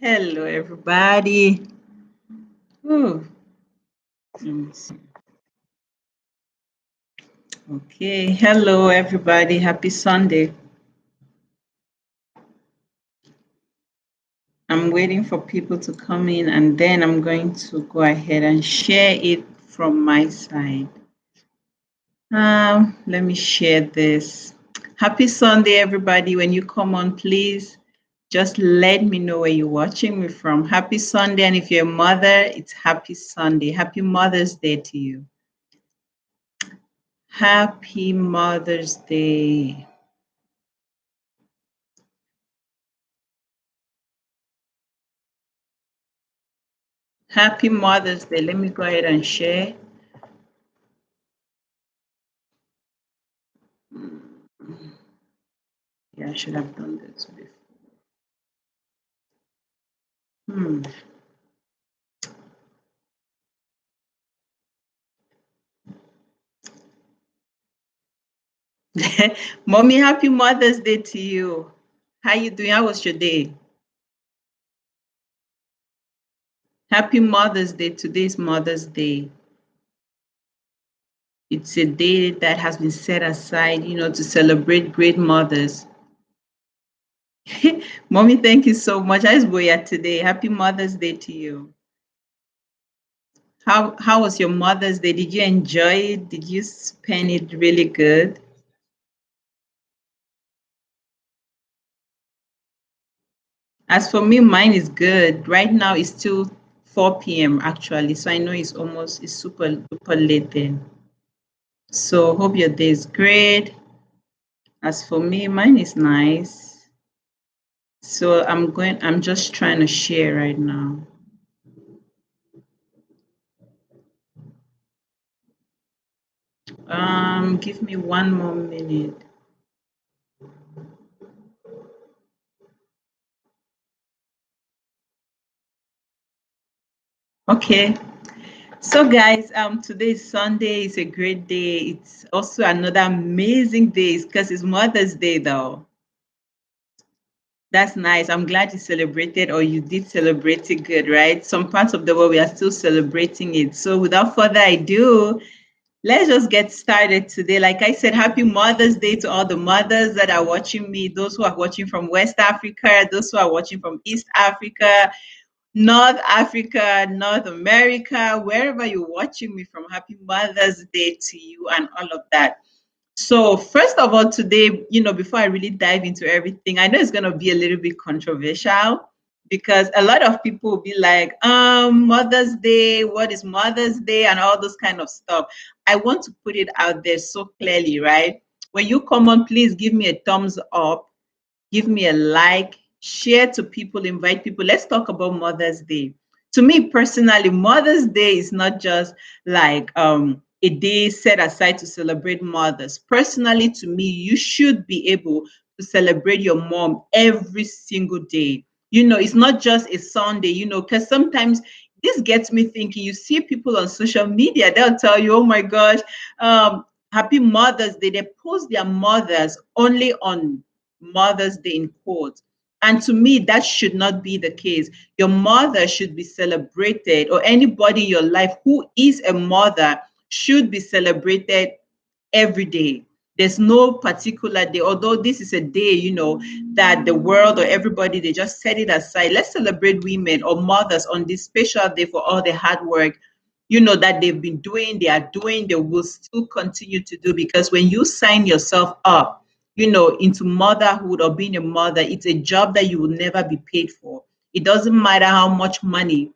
Hello, everybody. Ooh, let me see. Okay, hello, everybody. Happy Sunday. I'm waiting for people to come in and then I'm going to go ahead and share it from my side. Let me share this. Happy Sunday, everybody. When you come on, please just let me know where you're watching me from. Happy Sunday. And if you're a mother, it's happy Sunday. Happy Mother's Day to you. Happy Mother's Day. Happy Mother's Day. Let me go ahead and share. Yeah, I should have done this before. Hmm. Mommy, happy Mother's Day to you. How you doing? How was your day? Happy Mother's Day. Today's Mother's Day. It's a day that has been set aside, to celebrate great mothers. Mommy, thank you so much. How's Boya today? Happy Mother's Day to you. How was your Mother's Day? Did you enjoy it? Did you spend it really good? As for me, mine is good. Right now it's still 4 p.m. actually, so I know it's super late then. So hope your day is great. As for me, mine is nice. So I'm just trying to share right now. Give me one more minute. Okay. So guys, today is Sunday. It's a great day. It's also another amazing day because it's Mother's Day though. That's nice. I'm glad you celebrated or you did celebrate it good, right? Some parts of the world we are still celebrating it. So without further ado, let's just get started today. Like I said, happy Mother's Day to all the mothers that are watching me, those who are watching from West Africa, those who are watching from East Africa, North America, wherever you're watching me from. Happy Mother's Day to you and all of that. So, first of all, today, before I really dive into everything, I know it's going to be a little bit controversial because a lot of people will be like, Mother's Day, what is Mother's Day, and all those kind of stuff. I want to put it out there so clearly, right? When you come on, please give me a thumbs up, give me a like, share to people, invite people. Let's talk about Mother's Day. To me personally, Mother's Day is not just like a day set aside to celebrate mothers. Personally, to me, you should be able to celebrate your mom every single day. It's not just a Sunday, because sometimes this gets me thinking. You see people on social media, they'll tell you, oh my gosh, happy Mother's Day. They post their mothers only on Mother's Day in quotes. And to me, that should not be the case. Your mother should be celebrated, or anybody in your life who is a mother should be celebrated every day. There's no particular day, although this is a day, that the world or everybody, they just set it aside. Let's celebrate women or mothers on this special day for all the hard work, that they've been doing, they will still continue to do. Because when you sign yourself up, into motherhood or being a mother, it's a job that you will never be paid for. It doesn't matter how much money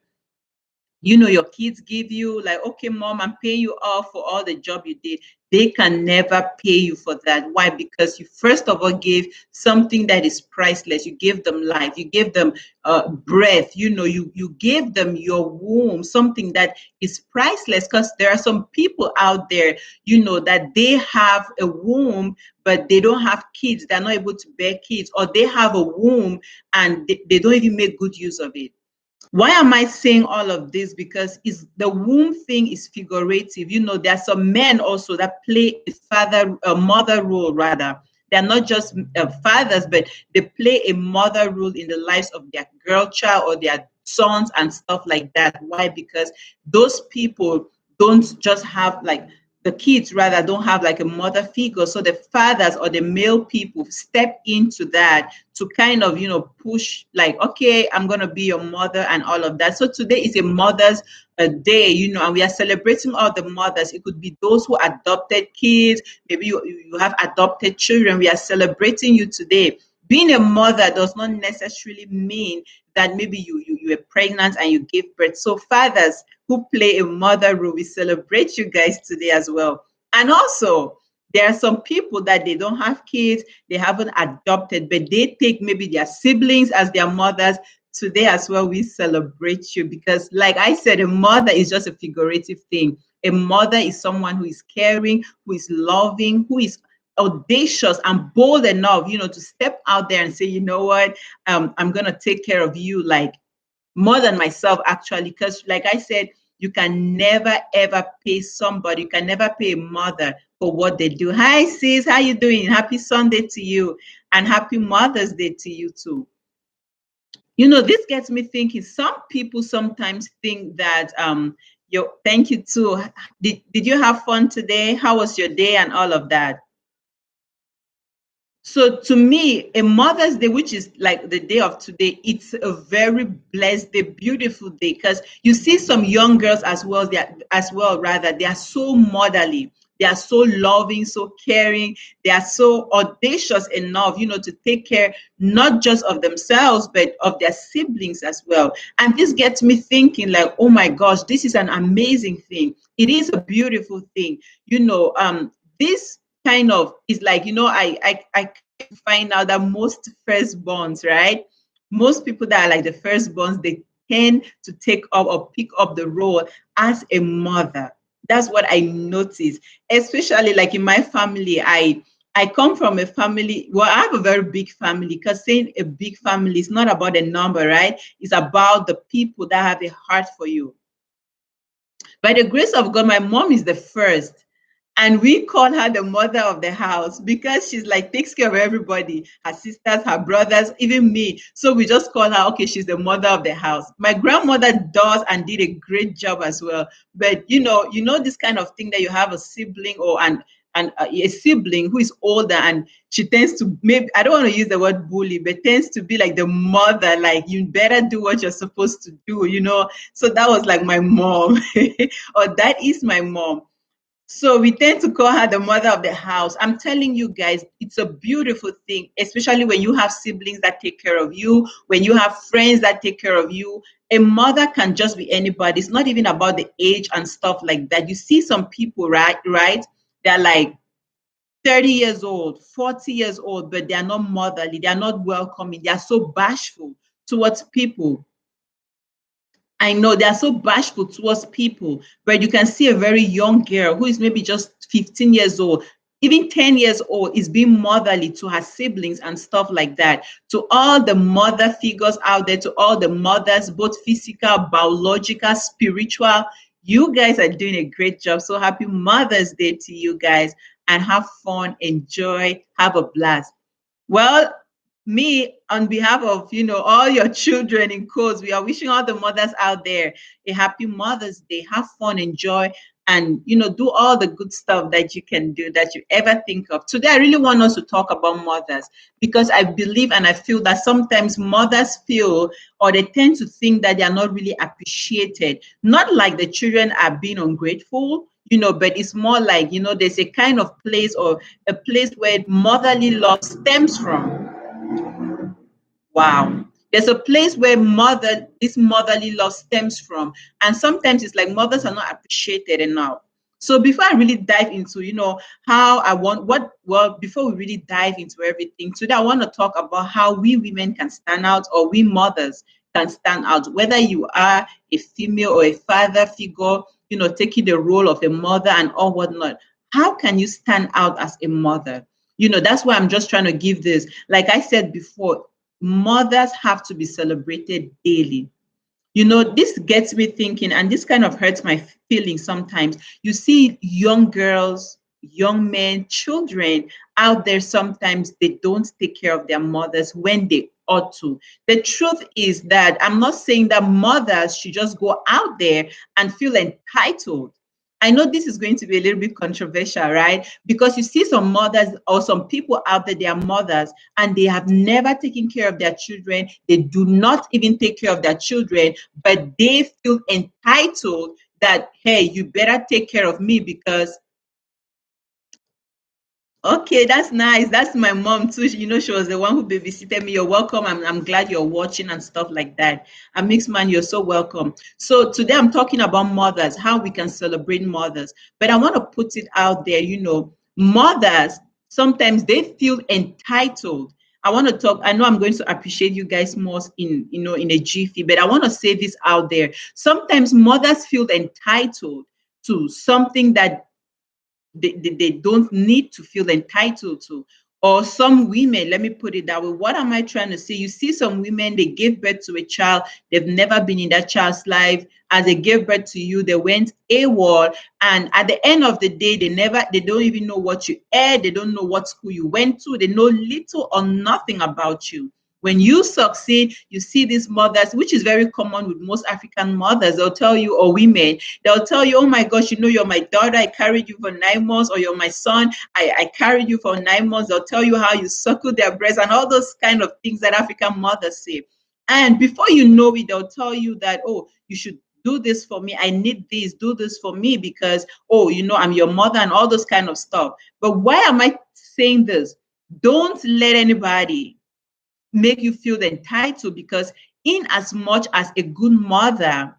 your kids give you, like, okay, mom, I'm paying you off for all the job you did. They can never pay you for that. Why? Because you first of all gave something that is priceless. You gave them life, you gave them breath, you gave them your womb, something that is priceless. Because there are some people out there, that they have a womb but they don't have kids, they're not able to bear kids, or they have a womb and they don't even make good use of it. Why am I saying all of this? Because is the womb thing is figurative. There are some men also that play a mother role rather. They're not just fathers, but they play a mother role in the lives of their girl child or their sons and stuff like that. Why? Because those people don't just have like, the kids rather don't have like a mother figure, so the fathers or the male people step into that to kind of, you know, push like, okay, I'm gonna be your mother and all of that. So today is a mother's day, you know, and we are celebrating all the mothers. It could be those who adopted kids, maybe you have adopted children. We are celebrating you today. Being a mother does not necessarily mean that maybe you were pregnant and you gave birth. So fathers who play a mother role, we celebrate you guys today as well. And also, there are some people that they don't have kids, they haven't adopted, but they take maybe their siblings as their mothers. Today as well, we celebrate you because, like I said, a mother is just a figurative thing. A mother is someone who is caring, who is loving, who is audacious and bold enough, you know, to step out there and say, you know what, I'm gonna take care of you, like more than myself, actually. Because, like I said, you can never ever pay somebody, you can never pay a mother for what they do. Hi, sis, how you doing? Happy Sunday to you, and happy Mother's Day to you too. You know, this gets me thinking. Some people sometimes think that thank you too. Did you have fun today? How was your day and all of that? So to me, a Mother's Day, which is like the day of today, it's a very blessed day, beautiful day, because you see some young girls rather, they are so motherly, they are so loving, so caring, they are so audacious enough, you know, to take care not just of themselves, but of their siblings as well. And this gets me thinking, like, oh my gosh, this is an amazing thing. It is a beautiful thing. You know, this kind of is like, you know, I find out that most firstborns, right? Most people that are like the firstborns, they tend to take up or pick up the role as a mother. That's what I notice, especially like in my family. I come from a family, well, I have a very big family, because saying a big family is not about a number, right? It's about the people that have a heart for you. By the grace of God, my mom is the first. And we call her the mother of the house because she's like takes care of everybody, her sisters, her brothers, even me. So we just call her, okay, she's the mother of the house. My grandmother does and did a great job as well. But you know this kind of thing that you have a sibling or a sibling who is older, and she tends to, maybe I don't want to use the word bully, but tends to be like the mother, like you better do what you're supposed to do, you know. So that was like my mom, or that is my mom. So we tend to call her the mother of the house. I'm telling you guys, it's a beautiful thing, especially when you have siblings that take care of you, when you have friends that take care of you. A mother can just be anybody. It's not even about the age and stuff like that. You see some people, right? They're like 30 years old, 40 years old, but they are not motherly. They are not welcoming. They are so bashful towards people. I know they are so bashful towards people, but you can see a very young girl who is maybe just 15 years old, even 10 years old, is being motherly to her siblings and stuff like that. To all the mother figures out there, to all the mothers, both physical, biological, spiritual, you guys are doing a great job. So happy Mother's Day to you guys, and have fun, enjoy, have a blast. Well, me, on behalf of, you know, all your children in quotes, we are wishing all the mothers out there a happy Mother's Day. Have fun, enjoy, and, you know, do all the good stuff that you can do, that you ever think of. Today, I really want us to talk about mothers, because I believe and I feel that sometimes mothers feel, or they tend to think, that they are not really appreciated. Not like the children are being ungrateful, you know, but it's more like, you know, there's a kind of place, or a place where motherly love stems from. Wow. There's a place where this motherly love stems from. And sometimes it's like mothers are not appreciated enough. So before I really dive into, you know, before we really dive into everything, today I want to talk about how we women can stand out, or we mothers can stand out, whether you are a female or a father figure, you know, taking the role of a mother and all whatnot. How can you stand out as a mother? You know, that's why I'm just trying to give this. Like I said before, mothers have to be celebrated daily. You know, this gets me thinking, and this kind of hurts my feelings sometimes. You see young girls, young men, children out there, sometimes they don't take care of their mothers when they ought to. The truth is that I'm not saying that mothers should just go out there and feel entitled. I know this is going to be a little bit controversial, right? Because you see some mothers or some people out there, they are mothers and they have never taken care of their children. They do not even take care of their children, but they feel entitled that, hey, you better take care of me because, okay, that's nice. That's my mom too. She was the one who babysitted me. You're welcome. I'm glad you're watching and stuff like that. A mixed man, you're so welcome. So today I'm talking about mothers, how we can celebrate mothers. But I want to put it out there, mothers, sometimes they feel entitled. I want to talk. I know I'm going to appreciate you guys more in a jiffy, but I want to say this out there. Sometimes mothers feel entitled to something that they don't need to feel entitled to. Or some women, let me put it that way. What am I trying to say? You see some women, they give birth to a child, they've never been in that child's life. As they gave birth to you, they went AWOL, and at the end of the day, they don't even know what you ate, they don't know what school you went to, they know little or nothing about you. When you succeed, you see these mothers, which is very common with most African mothers. They'll tell you, or women, they'll tell you, oh my gosh, you're my daughter, I carried you for 9 months, or you're my son, I carried you for 9 months. They'll tell you how you suckled their breast and all those kind of things that African mothers say. And before you know it, they'll tell you that, oh, you should do this for me. I need this, do this for me because, oh, I'm your mother and all those kind of stuff. But why am I saying this? Don't let anybody make you feel entitled, because in as much as a good mother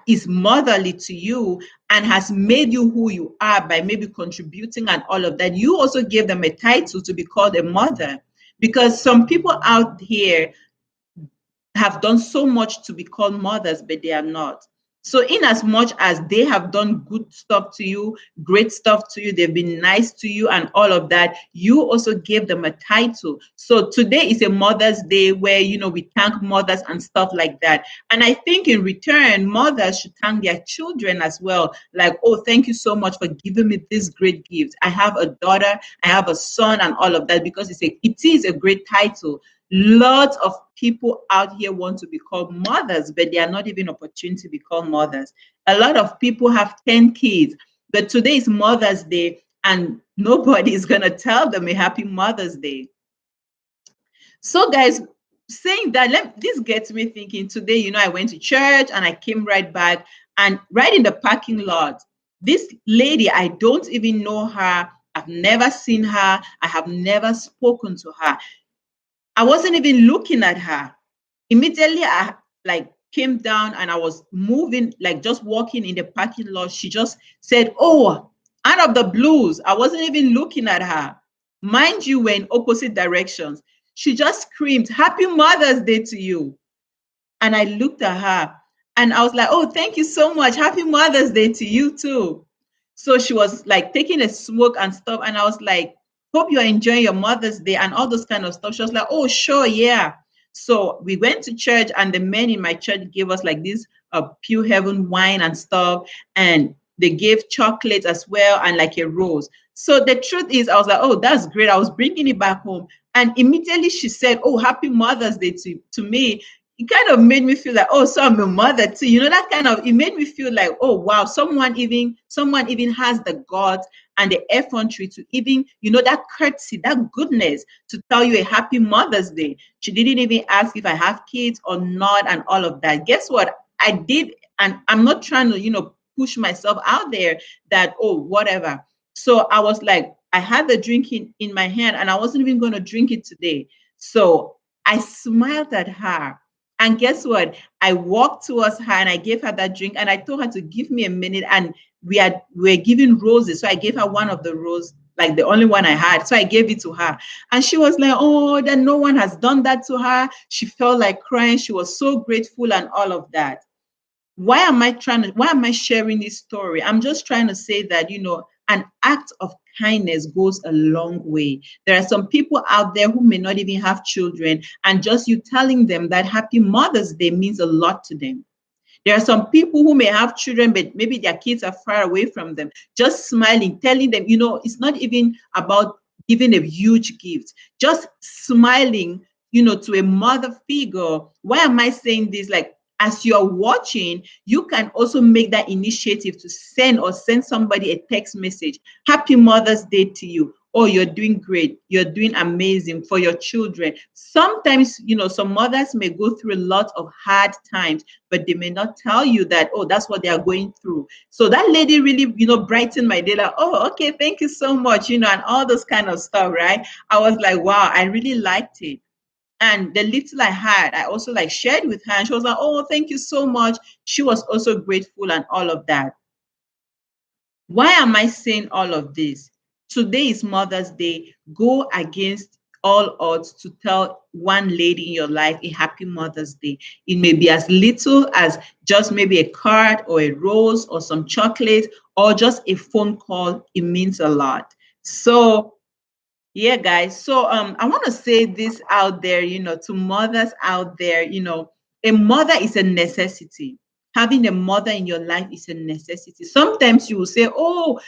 is motherly to you and has made you who you are by maybe contributing and all of that, you also give them a title to be called a mother. Because some people out here have done so much to be called mothers, but they are not. So in as much as they have done good stuff to you, great stuff to you, they've been nice to you and all of that, you also gave them a title. So today is a Mother's Day where, we thank mothers and stuff like that. And I think in return, mothers should thank their children as well. Like, oh, thank you so much for giving me this great gift. I have a daughter, I have a son and all of that, because it is a great title. Lots of people out here want to be called mothers, but they are not even opportune to be called mothers. A lot of people have 10 kids, but today is Mother's Day and nobody is going to tell them a happy Mother's Day. So guys, saying that, this gets me thinking today, I went to church and I came right back, and right in the parking lot, this lady, I don't even know her. I've never seen her. I have never spoken to her. I wasn't even looking at her. Immediately, I came down and I was moving, just walking in the parking lot. She just said, oh, out of the blues. I wasn't even looking at her. Mind you, we're in opposite directions. She just screamed, Happy Mother's Day to you. And I looked at her and I was like, oh, thank you so much. Happy Mother's Day to you too. So she was taking a smoke and stuff. And I was like, hope you're enjoying your Mother's Day and all those kind of stuff. She was like, oh, sure, yeah. So we went to church and the men in my church gave us this Pure Heaven wine and stuff. And they gave chocolates as well and a rose. So the truth is, I was like, oh, that's great. I was bringing it back home. And immediately she said, oh, Happy Mother's Day to me. It kind of made me feel like, oh, so I'm a mother too. That it made me feel like, oh, wow, someone even has the guts and the effrontery to even, that courtesy, that goodness to tell you a happy Mother's Day. She didn't even ask if I have kids or not and all of that. Guess what? I did. And I'm not trying to, push myself out there that, oh, whatever. So I was like, I had the drink in my hand and I wasn't even going to drink it today. So I smiled at her. And guess what? I walked towards her and I gave her that drink and I told her to give me a minute, and we're giving roses. So I gave her one of the roses, the only one I had. So I gave it to her. And she was like, oh, that no one has done that to her. She felt like crying. She was so grateful and all of that. Why am I sharing this story? I'm just trying to say that, an act of kindness goes a long way. There are some people out there who may not even have children, and just you telling them that Happy Mother's Day means a lot to them. There are some people who may have children, but maybe their kids are far away from them. Just smiling, telling them, it's not even about giving a huge gift, just smiling, to a mother figure. Why am I saying this? Like, as you're watching, you can also make that initiative to send somebody a text message. Happy Mother's Day to you. Oh, you're doing great. You're doing amazing for your children. Sometimes, some mothers may go through a lot of hard times, but they may not tell you that, oh, that's what they are going through. So that lady really, brightened my day. Like, oh, okay, thank you so much, and all those kind of stuff, right? I was like, wow, I really liked it. And the little I had, I also like shared with her. And she was like, oh, thank you so much. She was also grateful and all of that. Why am I saying all of this? Today is Mother's Day. Go against all odds to tell one lady in your life a happy Mother's Day. It may be as little as just maybe a card or a rose or some chocolate or just a phone call. It means a lot. So yeah, guys. So I want to say this out there, to mothers out there, a mother is a necessity. Having a mother in your life is a necessity. Sometimes you will say, oh,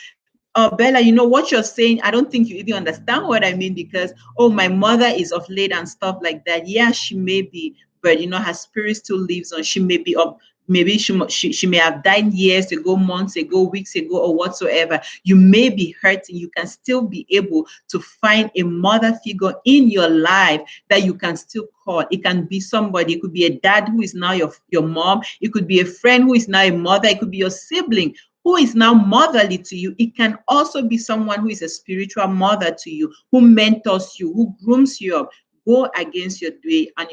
Bella, what you're saying, I don't think you even understand what I mean because, oh, my mother is of late and stuff like that. Yeah, she may be, but her spirit still lives on. She may be up. Maybe she may have died years ago, months ago, weeks ago, or whatsoever. You may be hurting. You can still be able to find a mother figure in your life that you can still call. It can be somebody. It could be a dad who is now your mom. It could be a friend who is now a mother. It could be your sibling who is now motherly to you. It can also be someone who is a spiritual mother to you, who mentors you, who grooms you up. Go against your day and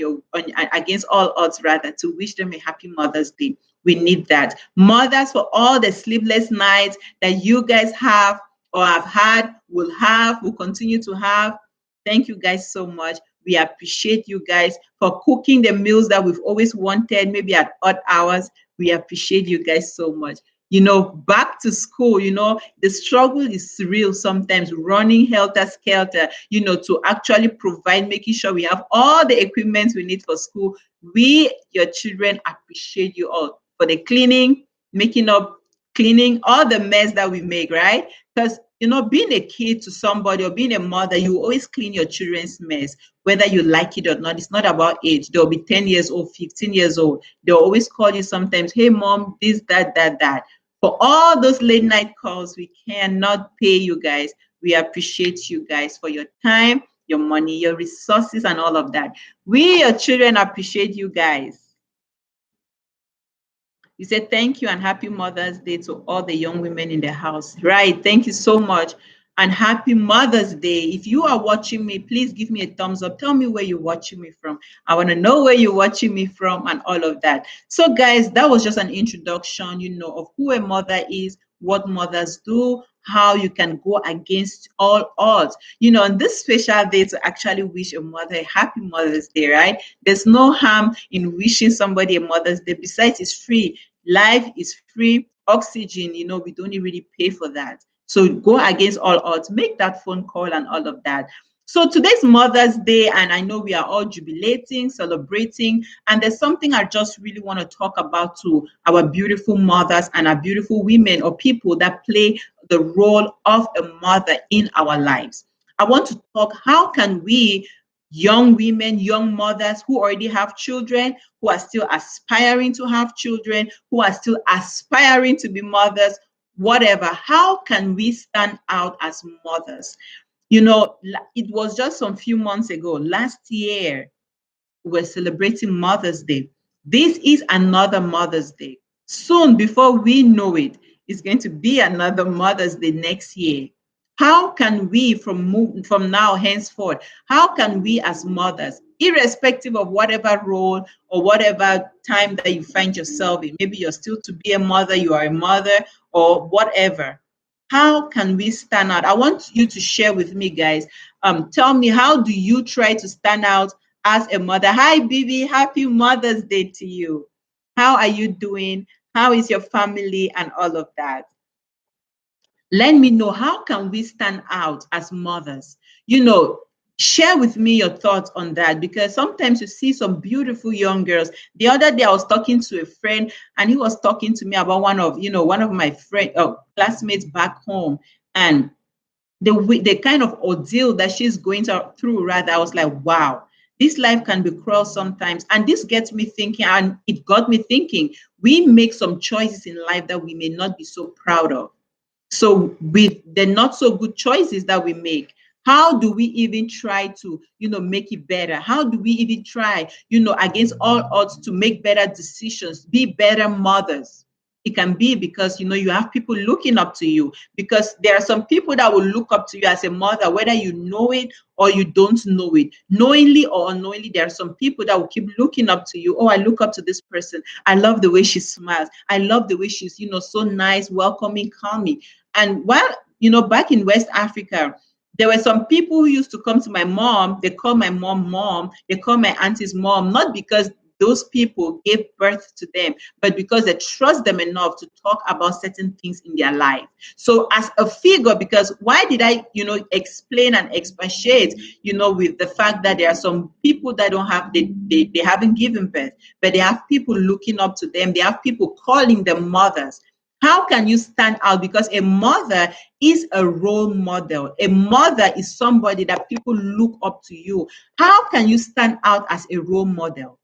against all odds, rather, to wish them a happy Mother's Day. We need that. Mothers, for all the sleepless nights that you guys have or have had, will continue to have. Thank you guys so much. We appreciate you guys for cooking the meals that we've always wanted, maybe at odd hours. We appreciate you guys so much. Back to school, the struggle is real sometimes, running helter-skelter, to actually provide, making sure we have all the equipment we need for school. We, your children, appreciate you all for the cleaning, cleaning all the mess that we make, right? Because, being a kid to somebody or being a mother, you always clean your children's mess, whether you like it or not. It's not about age. They'll be 10 years old, 15 years old. They'll always call you sometimes, hey, mom, this, that. For all those late night calls, we cannot pay you guys. We appreciate you guys for your time, your money, your resources, and all of that. We, your children, appreciate you guys. You said thank you and happy Mother's Day to all the young women in the house. Right. Thank you so much. And happy Mother's Day. If you are watching me, please give me a thumbs up. Tell me where you're watching me from. I want to know where you're watching me from and all of that. So guys, that was just an introduction, of who a mother is, what mothers do, how you can go against all odds. On this special day to actually wish a mother a happy Mother's Day, right? There's no harm in wishing somebody a Mother's Day. Besides, it's free. Life is free. Oxygen, we don't really pay for that. So go against all odds, make that phone call and all of that. So today's Mother's Day, and I know we are all jubilating, celebrating, and there's something I just really want to talk about to our beautiful mothers and our beautiful women or people that play the role of a mother in our lives. I want to talk, how can we, young women, young mothers who already have children, who are still aspiring to have children, who are still aspiring to be mothers, whatever, how can we stand out as mothers? It was just some few months ago, last year, we're celebrating Mother's Day. This is another Mother's Day. Soon, before we know it, it's going to be another Mother's Day next year. How can we, from now henceforth, how can we as mothers, irrespective of whatever role or whatever time that you find yourself in, maybe you're still to be a mother, you are a mother, or whatever, how can we stand out? I want you to share with me, guys. Tell me, how do you try to stand out as a mother? Hi, Bibi. Happy Mother's Day to you. How are you doing? How is your family and all of that? Let me know, how can we stand out as mothers? Share with me your thoughts on that, because sometimes you see some beautiful young girls. The other day I was talking to a friend and he was talking to me about one of my friend classmates back home, and the kind of ordeal that she's going through, rather, I was like, wow, this life can be cruel sometimes. And this gets me thinking, and it got me thinking, we make some choices in life that we may not be so proud of. So with the not so good choices that we make, how do we even try to, make it better? How do we even try, against all odds, to make better decisions, be better mothers? It can be because, you have people looking up to you, because there are some people that will look up to you as a mother, whether you know it or you don't know it. Knowingly or unknowingly, there are some people that will keep looking up to you. Oh, I look up to this person. I love the way she smiles. I love the way she's, so nice, welcoming, calming. And while, back in West Africa, there were some people who used to come to my mom. They call my mom mom. They call my aunties mom, not because those people gave birth to them, but because they trust them enough to talk about certain things in their life. So as a figure, because why did I, explain and expatiate, with the fact that there are some people that don't have, they haven't given birth, but they have people looking up to them. They have people calling them mothers. How can you stand out? Because a mother is a role model. A mother is somebody that people look up to you. How can you stand out as a role model?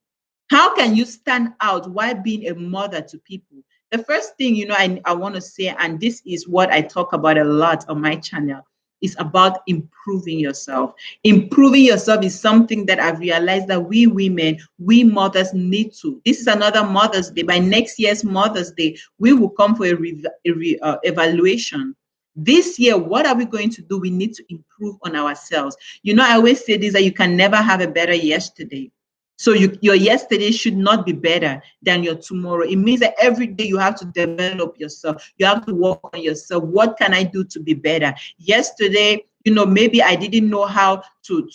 How can you stand out while being a mother to people? The first thing, I want to say, and this is what I talk about a lot on my channel, is about improving yourself. Improving yourself is something that I've realized that we women, we mothers need to. This is another Mother's Day. By next year's Mother's Day, we will come for a evaluation. This year, what are we going to do? We need to improve on ourselves. I always say this, that you can never have a better yesterday. So your yesterday should not be better than your tomorrow. It means that every day you have to develop yourself. You have to work on yourself. What can I do to be better? Yesterday, maybe I didn't know how to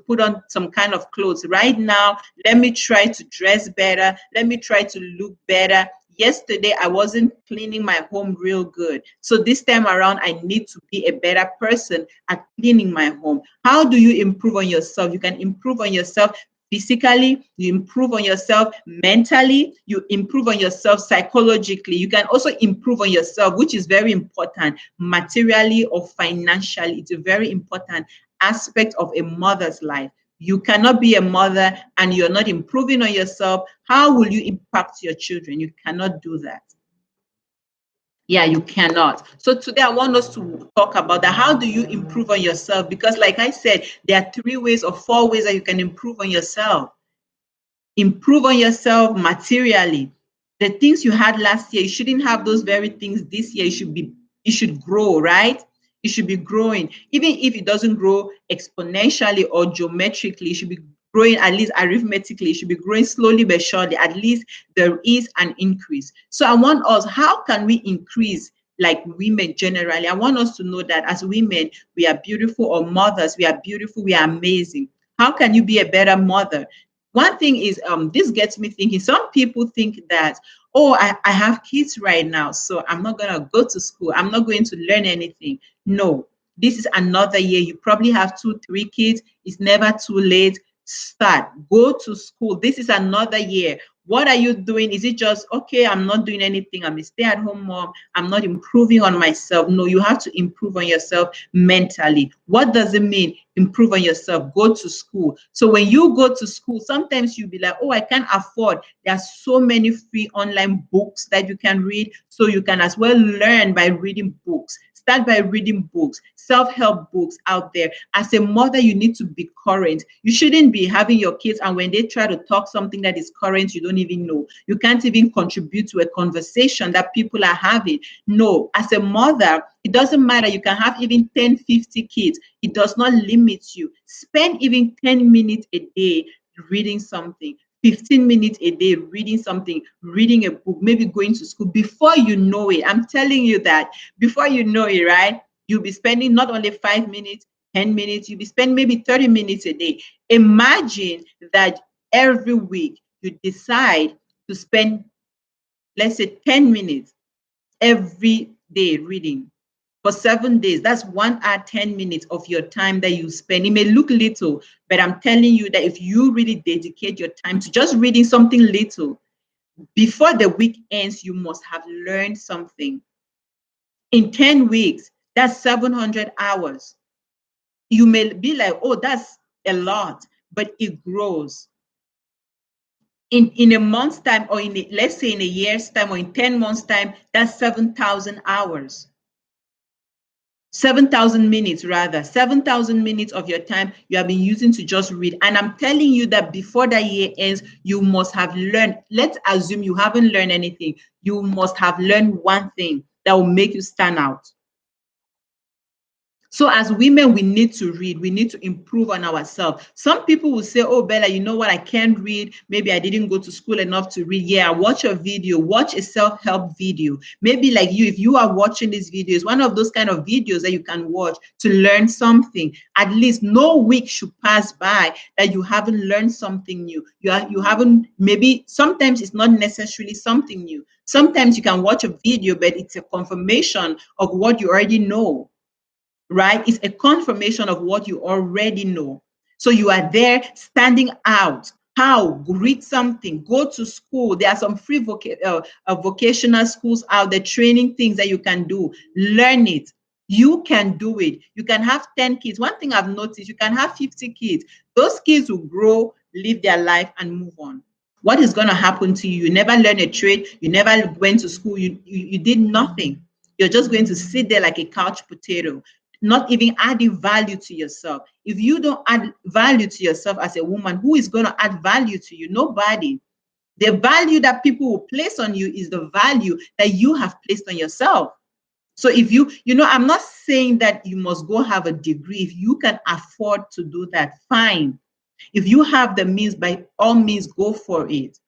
put on some kind of clothes. Right now, let me try to dress better. Let me try to look better. Yesterday, I wasn't cleaning my home real good. So this time around, I need to be a better person at cleaning my home. How do you improve on yourself? You can improve on yourself physically, you improve on yourself mentally, you improve on yourself psychologically. You can also improve on yourself, which is very important, materially or financially. It's a very important aspect of a mother's life. You cannot be a mother and you're not improving on yourself. How will you impact your children? You cannot do that. Yeah, you cannot. So today I want us to talk about that. How do you improve on yourself? Because like I said, there are 3 ways or 4 ways that you can improve on yourself. Improve on yourself materially. The things you had last year, you shouldn't have those very things this year. You should grow, right? You should be growing. Even if it doesn't grow exponentially or geometrically, you should be growing at least arithmetically. It should be growing slowly but surely. At least there is an increase. So I want us, how can we increase like women generally? I want us to know that as women, we are beautiful, or mothers, we are beautiful, we are amazing. How can you be a better mother? One thing is, this gets me thinking, some people think that, oh, I have kids right now, so I'm not going to go to school. I'm not going to learn anything. No, this is another year. You probably have 2, 3 kids. It's never too late. Start, go to school. This is another year. What are you doing? Is it just, okay, I'm not doing anything, I'm a stay-at-home mom, I'm not improving on myself? No, you have to improve on yourself mentally. What does it mean? Improve on yourself. Go to school. So when you go to school, sometimes you'll be like, oh, I can't afford. There are so many free online books that you can read. So you can as well learn by reading books. Start by reading books, self-help books out there. As a mother, you need to be current. You shouldn't be having your kids, and when they try to talk something that is current, you don't even know. You can't even contribute to a conversation that people are having. No, as a mother, it doesn't matter. You can have even 10, 50 kids. It does not limit you. Spend even 10 minutes a day reading something. 15 minutes a day reading something, reading a book, maybe going to school. Before you know it, I'm telling you that before you know it, right, you'll be spending not only 5 minutes, 10 minutes, you'll be spending maybe 30 minutes a day. Imagine that every week you decide to spend, let's say, 10 minutes every day reading. For 7 days, that's 1 hour, 10 minutes of your time that you spend. It may look little, but I'm telling you that if you really dedicate your time to just reading something little, before the week ends, you must have learned something. In 10 weeks, That's 700 hours. You may be like, oh, that's a lot, but it grows. In a month's time, or let's say in a year's time, or in 10 months' time, that's 7,000 hours. 7,000 minutes, rather. 7,000 minutes of your time you have been using to just read. And I'm telling you that before that year ends, you must have learned. Let's assume you haven't learned anything. You must have learned one thing that will make you stand out. So as women, we need to read. We need to improve on ourselves. Some people will say, oh, Bella, you know what? I can't read. Maybe I didn't go to school enough to read. Yeah, watch a video. Watch a self-help video. Maybe like you, if you are watching these videos, one of those kind of videos that you can watch to learn something. At least no week should pass by that you haven't learned something new. You haven't, maybe sometimes it's not necessarily something new. Sometimes you can watch a video, but it's a confirmation of what you already know. Right? It's a confirmation of what you already know. So you are there standing out. How? Read something. Go to school. There are some free vocational schools out there training things that you can do. Learn it. You can do it. You can have 10 kids. One thing I've noticed, you can have 50 kids. Those kids will grow, live their life, and move on. What is going to happen to you? You never learned a trade. You never went to school. You did nothing. You're just going to sit there like a couch potato, not even adding value to yourself. If you don't add value to yourself as a woman, who is going to add value to you? Nobody. The value that people will place on you is the value that you have placed on yourself. So if I'm not saying that you must go have a degree. If you can afford to do that, fine. If you have the means, by all means, go for it.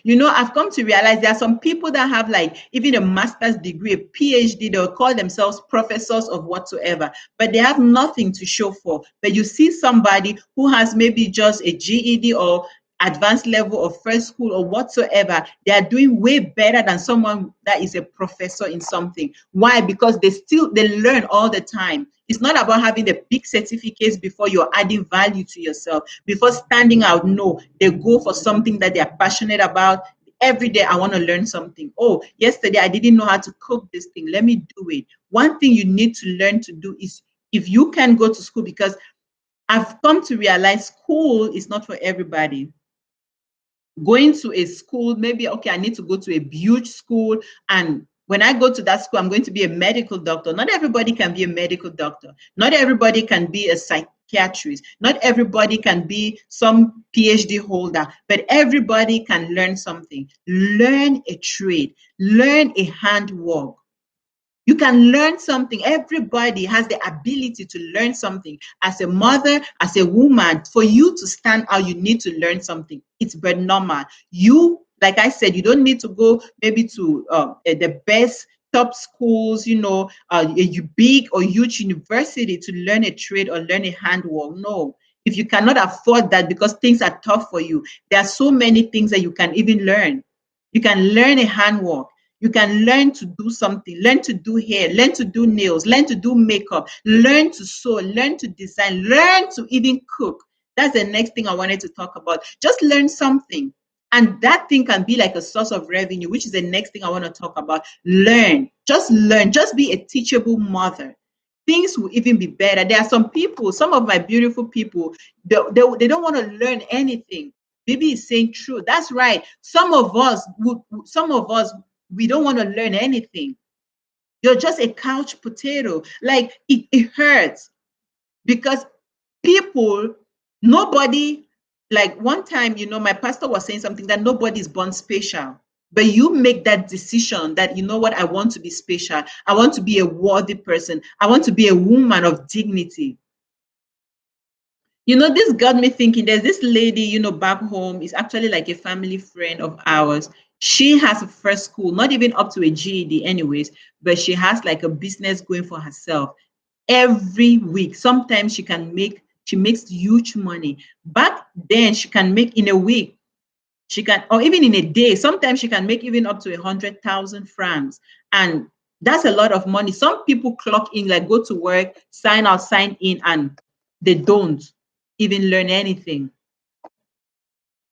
I've come to realize there are some people that have like even a master's degree, a PhD, they'll call themselves professors of whatsoever, but they have nothing to show for. But you see somebody who has maybe just a GED or advanced level of first school or whatsoever, they are doing way better than someone that is a professor in something. Why? Because they learn all the time. It's not about having the big certificates before you're adding value to yourself, before standing out. No, they go for something that they're passionate about. Every day, I want to learn something. Oh, yesterday, I didn't know how to cook this thing. Let me do it. One thing you need to learn to do is, if you can go to school, because I've come to realize school is not for everybody. Going to a school, maybe, okay, I need to go to a huge school, and when I go to that school, I'm going to be a medical doctor. Not everybody can be a medical doctor. Not everybody can be a psychiatrist. Not everybody can be some PhD holder, but everybody can learn something. Learn a trade. Learn a handwork. You can learn something. Everybody has the ability to learn something. As a mother, as a woman, for you to stand out, you need to learn something. It's but normal. Like I said, you don't need to go maybe to the best top schools, a big or huge university to learn a trade or learn a handwork. No. If you cannot afford that because things are tough for you, there are so many things that you can even learn. You can learn a handwork. You can learn to do something, learn to do hair, learn to do nails, learn to do makeup, learn to sew, learn to design, learn to even cook. That's the next thing I wanted to talk about. Just learn something. And that thing can be like a source of revenue, which is the next thing I want to talk about. Learn. Just be a teachable mother. Things will even be better. There are some people, some of my beautiful people, they don't want to learn anything. Baby is saying true. That's right. Some of us, we don't want to learn anything. You're just a couch potato. Like it hurts because nobody, like one time, my pastor was saying something that nobody's born special. But you make that decision that, you know what, I want to be special. I want to be a worthy person. I want to be a woman of dignity. This got me thinking. There's this lady, back home, is actually like a family friend of ours. She has a first school, not even up to a GED anyways, but she has like a business going for herself. Every week, sometimes she makes huge money. Back then, she can make in a week, or even in a day, sometimes she can make even up to 100,000 francs. And that's a lot of money. Some people clock in, like go to work, sign out, sign in, and they don't even learn anything.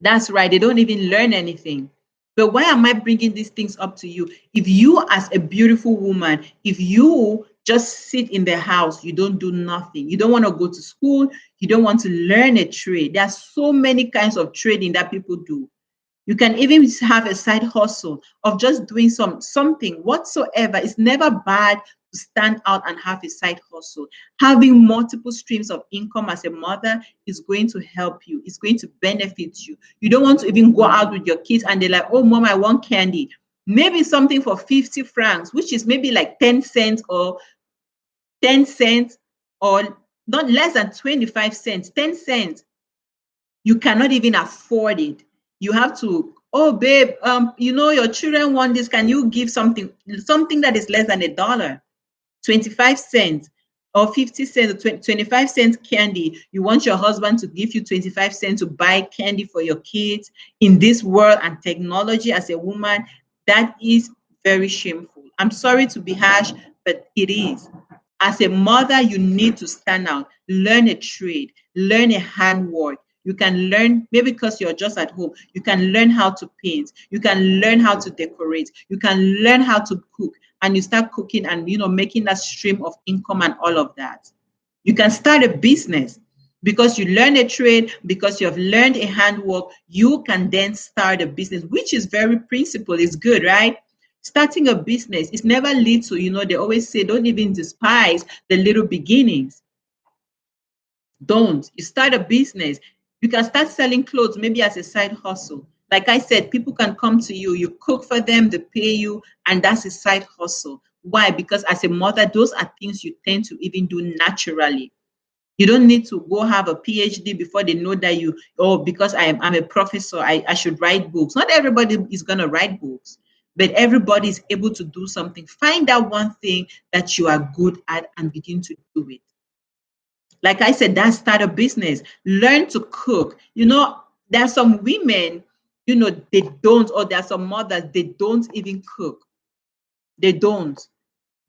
That's right. They don't even learn anything. But why am I bringing these things up to you? If you, as a beautiful woman, if you just sit in the house. You don't do nothing. You don't want to go to school. You don't want to learn a trade. There are so many kinds of trading that people do. You can even have a side hustle of just doing something whatsoever. It's never bad to stand out and have a side hustle. Having multiple streams of income as a mother is going to help you. It's going to benefit you. You don't want to even go out with your kids and they're like, oh, mom, I want candy. Maybe something for 50 francs, which is maybe like 10 cents or 10 cents or not less than 25 cents, 10 cents. You cannot even afford it. You have to, oh babe, your children want this. Can you give something that is less than $1, 25 cents or 50 cents or 25 cents candy? You want your husband to give you 25 cents to buy candy for your kids in this world and technology as a woman? That is very shameful. I'm sorry to be harsh, but it is. As a mother, you need to stand out, learn a trade, learn a handwork. You can learn, maybe because you're just at home, you can learn how to paint, you can learn how to decorate, you can learn how to cook, and you start cooking and making that stream of income and all of that. You can start a business because you learn a trade, because you have learned a handwork, you can then start a business, which is very principle, is good, right? Starting a business is never little. They always say, don't even despise the little beginnings. Don't. You start a business. You can start selling clothes, maybe as a side hustle. Like I said, people can come to you, you cook for them, they pay you, and that's a side hustle. Why? Because as a mother, those are things you tend to even do naturally. You don't need to go have a PhD before they know that because I'm a professor, I should write books. Not everybody is going to write books, but everybody is able to do something. Find out one thing that you are good at and begin to do it. Like I said, that start a business. Learn to cook. There are some women, they don't, or there are some mothers, they don't even cook. They don't.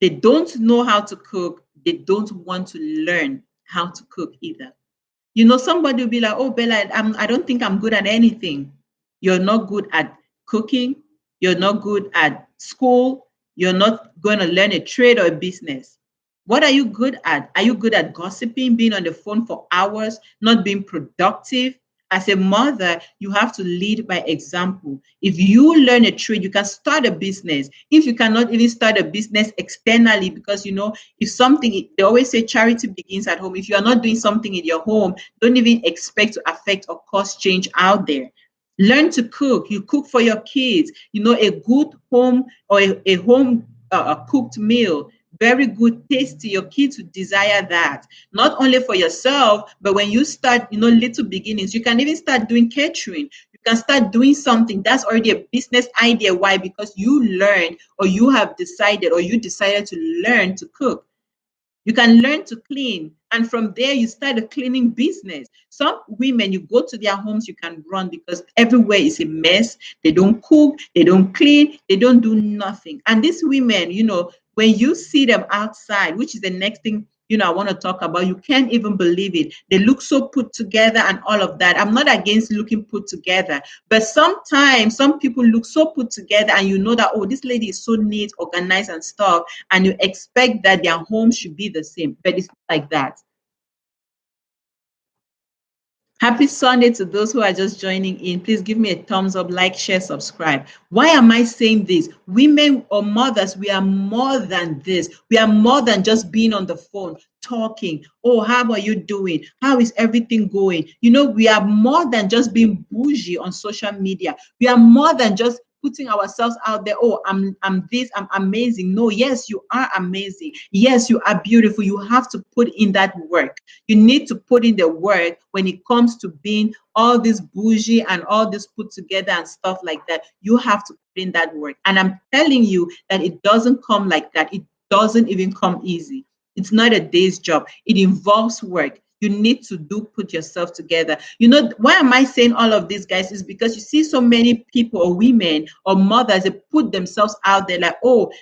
They don't know how to cook. They don't want to learn how to cook either. Somebody will be like, oh, Bella, I don't think I'm good at anything. You're not good at cooking. You're not good at school. You're not going to learn a trade or a business. What are you good at? Are you good at gossiping, being on the phone for hours, not being productive? As a mother, you have to lead by example. If you learn a trade, you can start a business. If you cannot even start a business externally, because if something, they always say charity begins at home. If you are not doing something in your home, don't even expect to affect or cause change out there. Learn to cook. You cook for your kids. A good home or a home cooked meal, very good, tasty. Your kids would desire that. Not only for yourself, but when you start, little beginnings, you can even start doing catering. You can start doing something that's already a business idea. Why? Because you learned, or you have decided, or you decided to learn to cook. You can learn to clean, and from there you start a cleaning business. Some women, you go to their homes, you can run because everywhere is a mess. They don't cook, they don't clean, they don't do nothing. And these women, when you see them outside, which is the next thing I want to talk about, you can't even believe it. They look so put together and all of that. I'm not against looking put together, but sometimes some people look so put together and you know that, oh, this lady is so neat, organized and stuff, and you expect that their home should be the same, but it's not like that. Happy Sunday to those who are just joining in. Please give me a thumbs up, like, share, subscribe. Why am I saying this? Women or mothers, we are more than this. We are more than just being on the phone, talking. Oh, how are you doing? How is everything going? We are more than just being bougie on social media. We are more than just putting ourselves out there. Oh, I'm this, I'm amazing. No, yes, you are amazing. Yes, you are beautiful. You have to put in that work. You need to put in the work when it comes to being all this bougie and all this put together and stuff like that. You have to put in that work. And I'm telling you that it doesn't come like that. It doesn't even come easy. It's not a day's job. It involves work. You need to put yourself together. Why am I saying all of this, guys? Is because you see so many people or women or mothers, they put themselves out there like, oh,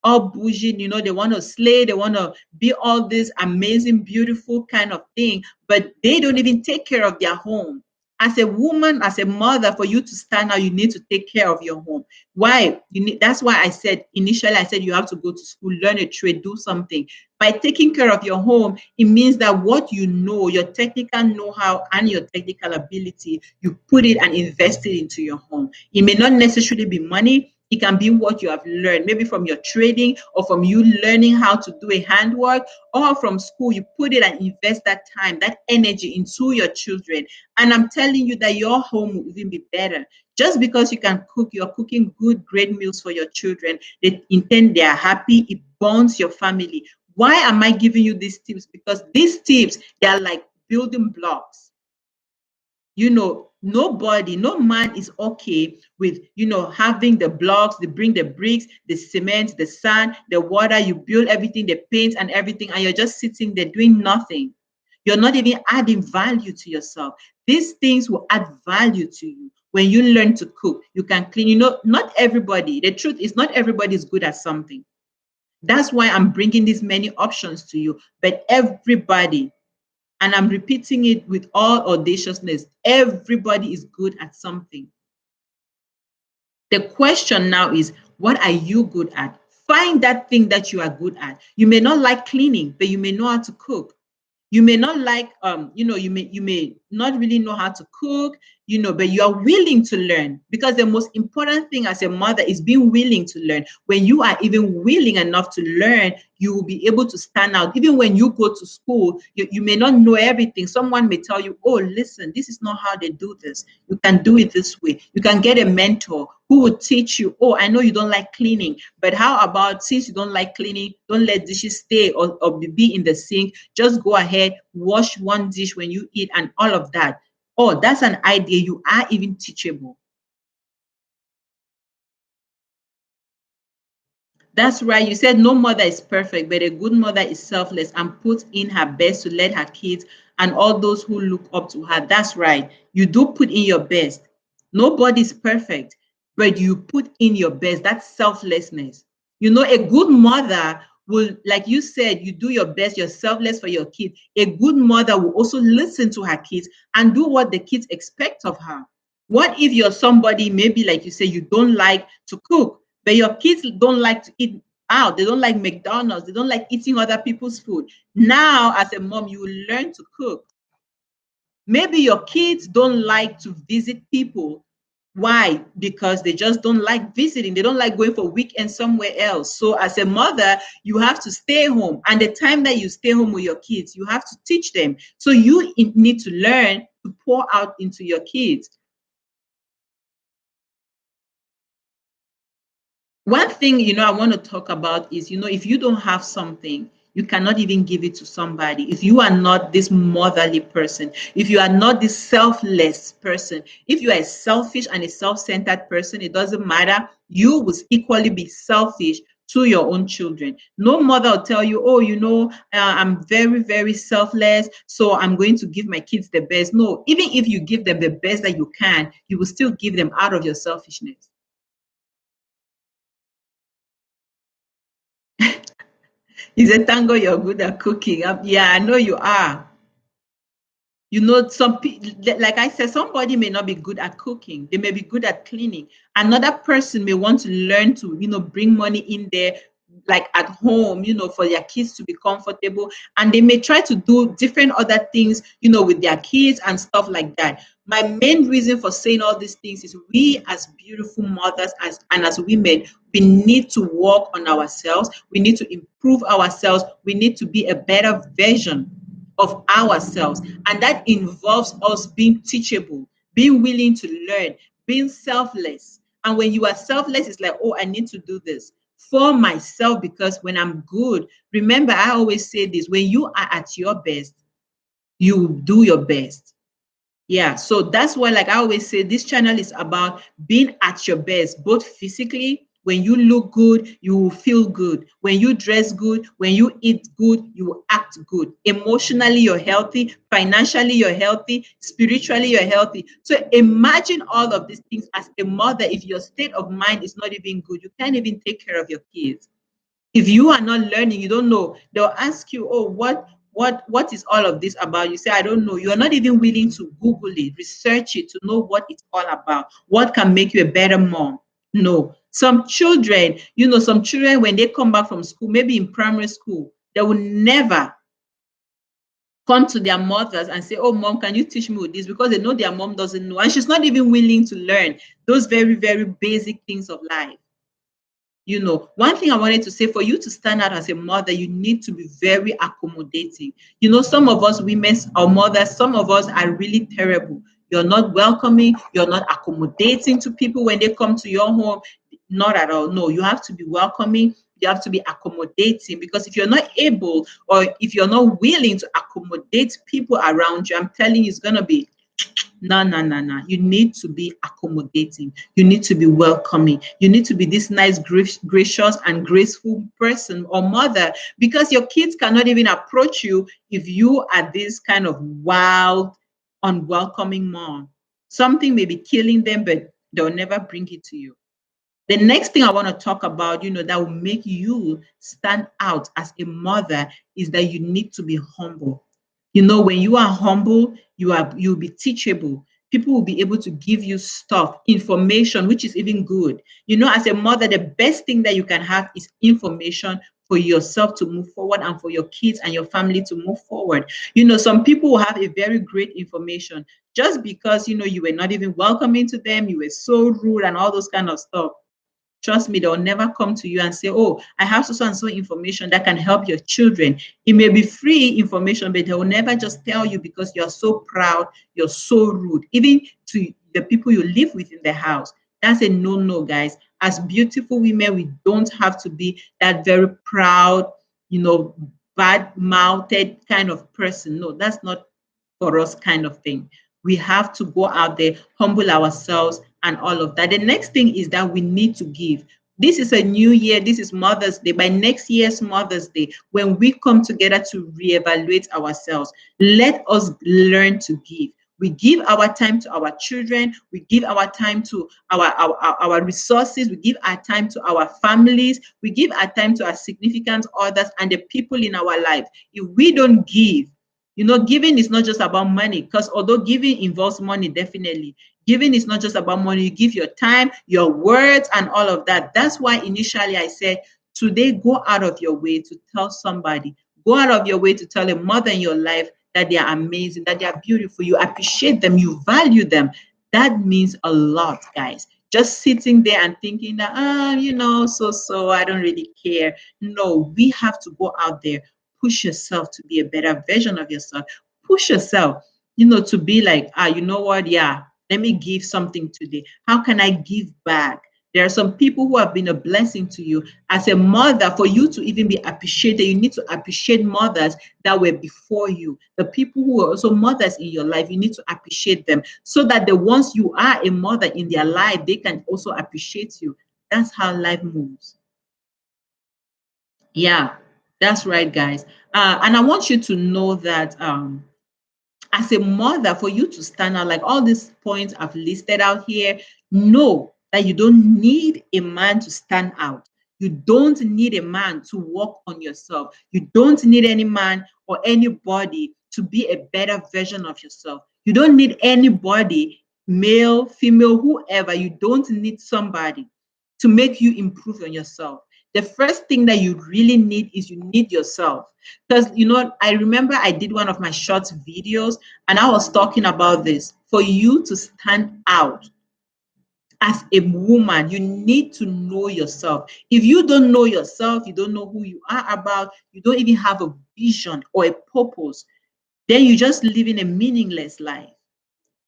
all bougie, they want to slay, they want to be all this amazing, beautiful kind of thing, but they don't even take care of their home. As a woman, as a mother, for you to stand out, you need to take care of your home. Why? That's why I said initially, I said you have to go to school, learn a trade, do something. By taking care of your home, it means that what you know, your technical know-how and your technical ability, you put it and invest it into your home. It may not necessarily be money. It can be what you have learned, maybe from your trading or from you learning how to do a handwork, or from school. You put it and invest that time, that energy into your children. And I'm telling you that your home will even be better. Just because you can cook, you're cooking good, great meals for your children. They intend, they are happy, it bonds your family. Why am I giving you these tips? Because these tips, they are like building blocks. Nobody, no man is okay with, having the blocks, they bring the bricks, the cement, the sand, the water, you build everything, the paint and everything, and you're just sitting there doing nothing. You're not even adding value to yourself. These things will add value to you. When you learn to cook, you can clean. Not everybody, the truth is not everybody is good at something. That's why I'm bringing these many options to you. But everybody, and I'm repeating it with all audaciousness, everybody is good at something. The question now is, what are you good at? Find that thing that you are good at. You may not like cleaning, but you may know how to cook. You may not like, you may not really know how to cook, but you are willing to learn, because the most important thing as a mother is being willing to learn. When you are even willing enough to learn, you will be able to stand out. Even when you go to school, you may not know everything. Someone may tell you, oh, listen, this is not how they do this. You can do it this way. You can get a mentor who will teach you, oh, I know you don't like cleaning, but how about, since you don't like cleaning, don't let dishes stay or be in the sink. Just go ahead, wash one dish when you eat and all of that. Oh, that's an idea. You are even teachable. That's right. You said no mother is perfect, but a good mother is selfless and puts in her best to let her kids and all those who look up to her. That's right. You do put in your best. Nobody's perfect, but you put in your best. That's selflessness. A good mother will, like you said, you do your best, you're selfless for your kids. A good mother will also listen to her kids and do what the kids expect of her. What if you're somebody, maybe like you say, you don't like to cook, but your kids don't like to eat out. They don't like McDonald's. They don't like eating other people's food. Now, as a mom, you will learn to cook. Maybe your kids don't like to visit people. Why? Because they just don't like visiting. They don't like going for weekend somewhere else. So as a mother, you have to stay home. And the time that you stay home with your kids, you have to teach them. So you need to learn to pour out into your kids. One thing, I want to talk about is, if you don't have something, you cannot even give it to somebody. If you are not this motherly person, if you are not this selfless person, if you are a selfish and a self-centered person, it doesn't matter. You will equally be selfish to your own children. No mother will tell you, oh, I'm very, very selfless, so I'm going to give my kids the best. No, even if you give them the best that you can, you will still give them out of your selfishness. Is a tango you're good at cooking. Yeah, I know you are. Some people, like I said, somebody may not be good at cooking. They may be good at cleaning. Another person may want to learn to, bring money in there, like at home, for their kids to be comfortable. And they may try to do different other things, with their kids and stuff like that. My main reason for saying all these things is we as beautiful mothers and as women, we need to work on ourselves. We need to improve ourselves. We need to be a better version of ourselves. And that involves us being teachable, being willing to learn, being selfless. And when you are selfless, it's like, oh, I need to do this for myself, because when I'm good, remember, I always say this, when you are at your best, you do your best. Yeah, so that's why, like I always say, this channel is about being at your best, both physically. When you look good, you will feel good. When you dress good, when you eat good, you will act good. Emotionally, you're healthy. Financially, you're healthy. Spiritually, you're healthy. So imagine all of these things as a mother. If your state of mind is not even good, you can't even take care of your kids. If you are not learning, you don't know. They'll ask you, oh, what is all of this about? You say, I don't know. You're not even willing to Google it, research it to know what it's all about. What can make you a better mom? No. Some children, some children, when they come back from school, maybe in primary school, they will never come to their mothers and say, oh, mom, can you teach me with this? Because they know their mom doesn't know. And she's not even willing to learn those very, very basic things of life. One thing I wanted to say, for you to stand out as a mother, you need to be very accommodating. Some of us women, our mothers, some of us are really terrible. You're not welcoming, you're not accommodating to people when they come to your home. Not at all. No, you have to be welcoming, you have to be accommodating, because if you're not able, or if you're not willing to accommodate people around you, I'm telling you, it's going to be no, no, no, no. You need to be accommodating. You need to be welcoming. You need to be this nice, gracious, and graceful person or mother, because your kids cannot even approach you if you are this kind of wild, unwelcoming mom. Something may be killing them, but they'll never bring it to you. The next thing I want to talk about, that will make you stand out as a mother, is that you need to be humble. When you are humble, you'll be teachable. People will be able to give you stuff, information, which is even good. As a mother, the best thing that you can have is information for yourself to move forward, and for your kids and your family to move forward. Some people will have a very great information just because, you were not even welcoming to them, you were so rude and all those kind of stuff. Trust me, they'll never come to you and say, oh, I have so and so information that can help your children. It may be free information, but they will never just tell you because you're so proud, you're so rude, even to the people you live with in the house. That's a no, guys. As beautiful women, we don't have to be that very proud, bad-mouthed kind of person. No, that's not for us kind of thing. We have to go out there, humble ourselves, and all of that. The next thing is that we need to give. This is a new year. This is Mother's Day. By next year's Mother's Day, when we come together to reevaluate ourselves, let us learn to give. We give our time to our children. We give our time to our resources. We give our time to our families. We give our time to our significant others and the people in our life. If we don't give, giving is not just about money, because although giving involves money, definitely, giving is not just about money. You give your time, your words, and all of that. That's why initially I said, today, go out of your way to tell somebody, go out of your way to tell a mother in your life that they are amazing, that they are beautiful, you appreciate them, you value them. That means a lot, guys. Just sitting there and thinking that, so, I don't really care. No, we have to go out there, push yourself to be a better version of yourself. Push yourself, to be like, you know what? Yeah, let me give something today. How can I give back? There are some people who have been a blessing to you. As a mother, for you to even be appreciated, you need to appreciate mothers that were before you. The people who are also mothers in your life, you need to appreciate them, so that the ones you are a mother in their life, they can also appreciate you. That's how life moves. Yeah, that's right, guys. And I want you to know that as a mother, for you to stand out, like all these points I've listed out here, know that you don't need a man to stand out. You don't need a man to work on yourself. You don't need any man or anybody to be a better version of yourself. You don't need anybody, male, female, whoever. You don't need somebody to make you improve on yourself. The first thing that you really need is you need yourself. Because, I remember I did one of my short videos and I was talking about this. For you to stand out as a woman, you need to know yourself. If you don't know yourself, you don't know who you are about, you don't even have a vision or a purpose, then you're just living a meaningless life.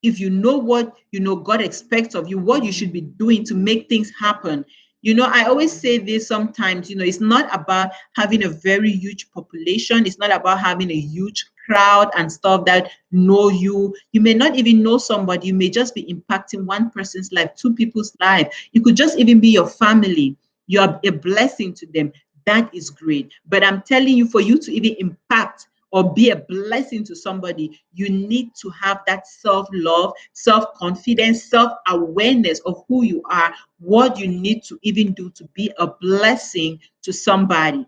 If you know what God expects of you, what you should be doing to make things happen. I always say this sometimes, it's not about having a very huge population. It's not about having a huge crowd and stuff that know you. You may not even know somebody. You may just be impacting one person's life, two people's life. You could just even be your family. You're a blessing to them. That is great. But I'm telling you, for you to even impact or be a blessing to somebody, you need to have that self-love, self-confidence, self-awareness of who you are, what you need to even do to be a blessing to somebody.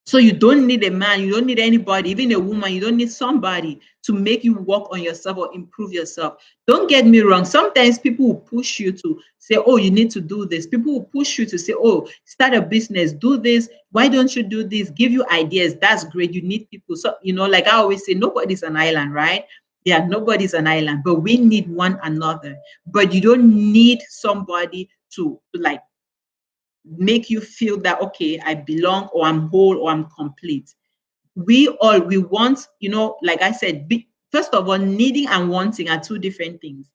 So you don't need a man, you don't need anybody, even a woman, you don't need somebody to make you work on yourself or improve yourself. Don't get me wrong. Sometimes people will push you to say, oh, you need to do this. People will push you to say, oh, start a business, do this. Why don't you do this? Give you ideas. That's great. You need people. So, like I always say, nobody's an island, right? Yeah, nobody's an island, but we need one another. But you don't need somebody to like make you feel that, okay, I belong, or I'm whole, or I'm complete. We want, like I said, first of all, needing and wanting are two different things.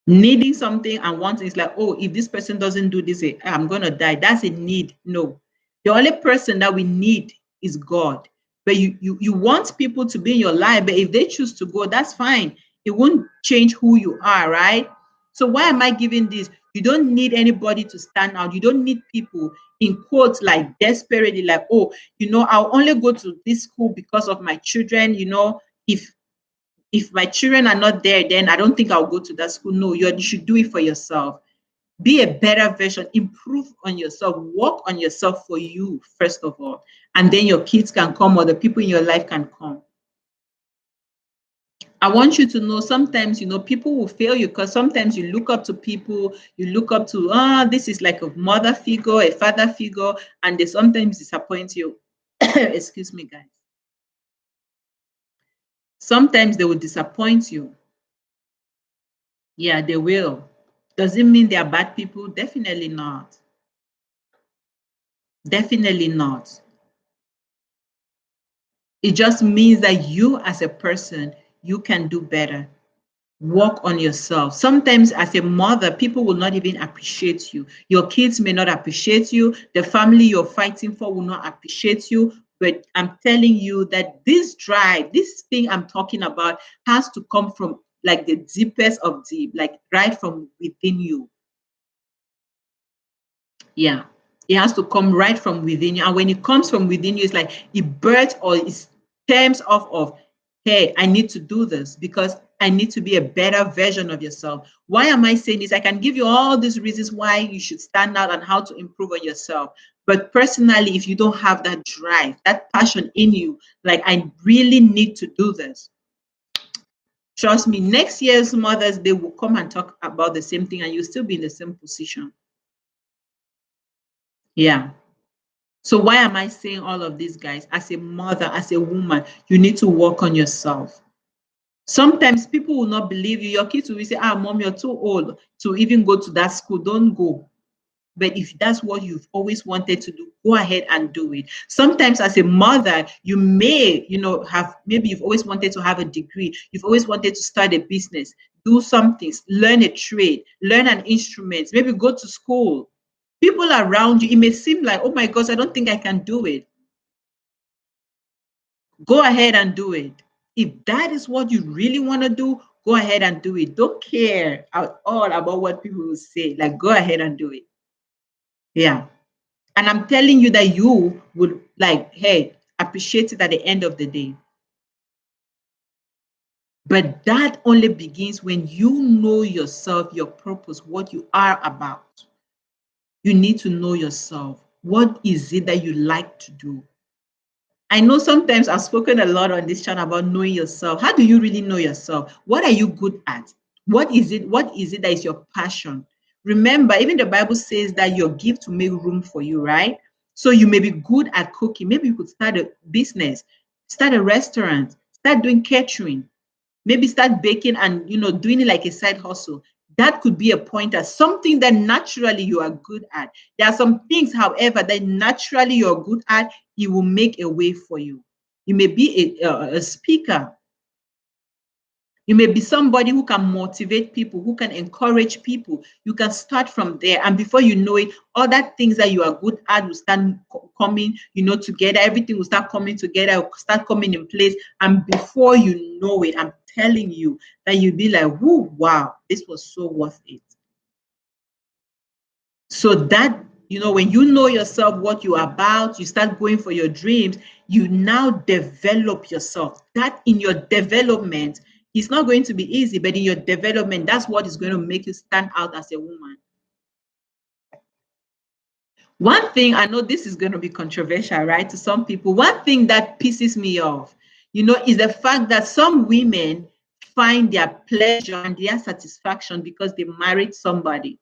Needing something and wanting is like, oh, if this person doesn't do this, I'm gonna die. That's a need. No, the only person that we need is God. But you want people to be in your life, but if they choose to go, that's fine. It won't change who you are, right? So why am I giving this? You don't need anybody to stand out. You don't need people in quotes like desperately, like, oh, I'll only go to this school because of my children. If my children are not there, then I don't think I'll go to that school. No, you should do it for yourself. Be a better version, improve on yourself, work on yourself for you, first of all. And then your kids can come, or the people in your life can come. I want you to know, sometimes, people will fail you because sometimes you look up to people, you look up to, this is like a mother figure, a father figure, and they sometimes disappoint you. Excuse me, guys. Sometimes they will disappoint you. Yeah, they will. Does it mean they are bad people? Definitely not. Definitely not. It just means that you as a person, you can do better. Work on yourself. Sometimes as a mother, people will not even appreciate you. Your kids may not appreciate you. The family you're fighting for will not appreciate you. But I'm telling you that this drive, this thing I'm talking about, has to come from like the deepest of deep, like right from within you. Yeah. It has to come right from within you. And when it comes from within you, it's like it births, or it stems off of, hey, I need to do this because I need to be a better version of yourself. Why am I saying this? I can give you all these reasons why you should stand out and how to improve on yourself. But personally, if you don't have that drive, that passion in you, like, I really need to do this. Trust me, next year's Mother's Day will come and talk about the same thing, and you'll still be in the same position. Yeah. So why am I saying all of these, guys? As a mother, as a woman, you need to work on yourself. Sometimes people will not believe you. Your kids will say, mom, you're too old to even go to that school. Don't go. But if that's what you've always wanted to do, go ahead and do it. Sometimes as a mother, you may, maybe you've always wanted to have a degree. You've always wanted to start a business, do something, learn a trade, learn an instrument, maybe go to school. People around you, it may seem like, oh my gosh, I don't think I can do it. Go ahead and do it. If that is what you really want to do, go ahead and do it. Don't care at all about what people will say. Like, go ahead and do it. Yeah. And I'm telling you that you would, like, hey, appreciate it at the end of the day. But that only begins when you know yourself, your purpose, what you are about. You need to know yourself. What is it that you like to do? I know sometimes I've spoken a lot on this channel about knowing yourself. How do you really know yourself? What are you good at? What is it that is your passion? Remember, even the Bible says that your gift will make room for you, right? So you may be good at cooking. Maybe you could start a business, start a restaurant, start doing catering, maybe start baking and doing it like a side hustle. That could be a pointer, something that naturally you are good at. There are some things, however, that naturally you're good at. It will make a way for you. You may be a speaker. You may be somebody who can motivate people, who can encourage people. You can start from there, and before you know it, other things that you are good at will start coming, together. Everything will start coming together, will start coming in place, and before you know it, I'm telling you that you'll be like, "Whoo, wow, this was so worth it." So that, when you know yourself, what you're about, you start going for your dreams, you now develop yourself. That in your development, it's not going to be easy, but in your development, that's what is going to make you stand out as a woman. One thing, I know this is going to be controversial, right, to some people. One thing that pisses me off, is the fact that some women find their pleasure and their satisfaction because they married somebody.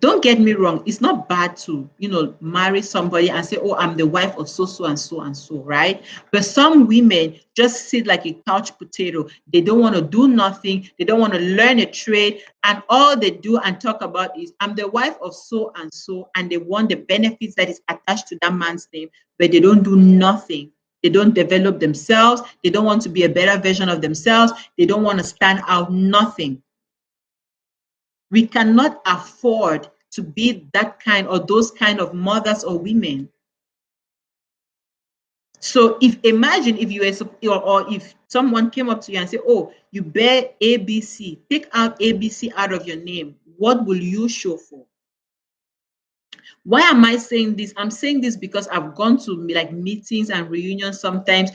Don't get me wrong, it's not bad to, marry somebody and say, oh, I'm the wife of so, so, and so, and so, right? But some women just sit like a couch potato. They don't want to do nothing. They don't want to learn a trade. And all they do and talk about is, I'm the wife of so and so, and they want the benefits that is attached to that man's name, but they don't do nothing. They don't develop themselves. They don't want to be a better version of themselves. They don't want to stand out, nothing. We cannot afford to be that kind or those kind of mothers or women. So if imagine if you were, or if someone came up to you and said, oh, you bear ABC, take out ABC out of your name, what will you show for? Why am I saying this? I'm saying this because I've gone to like meetings and reunions sometimes.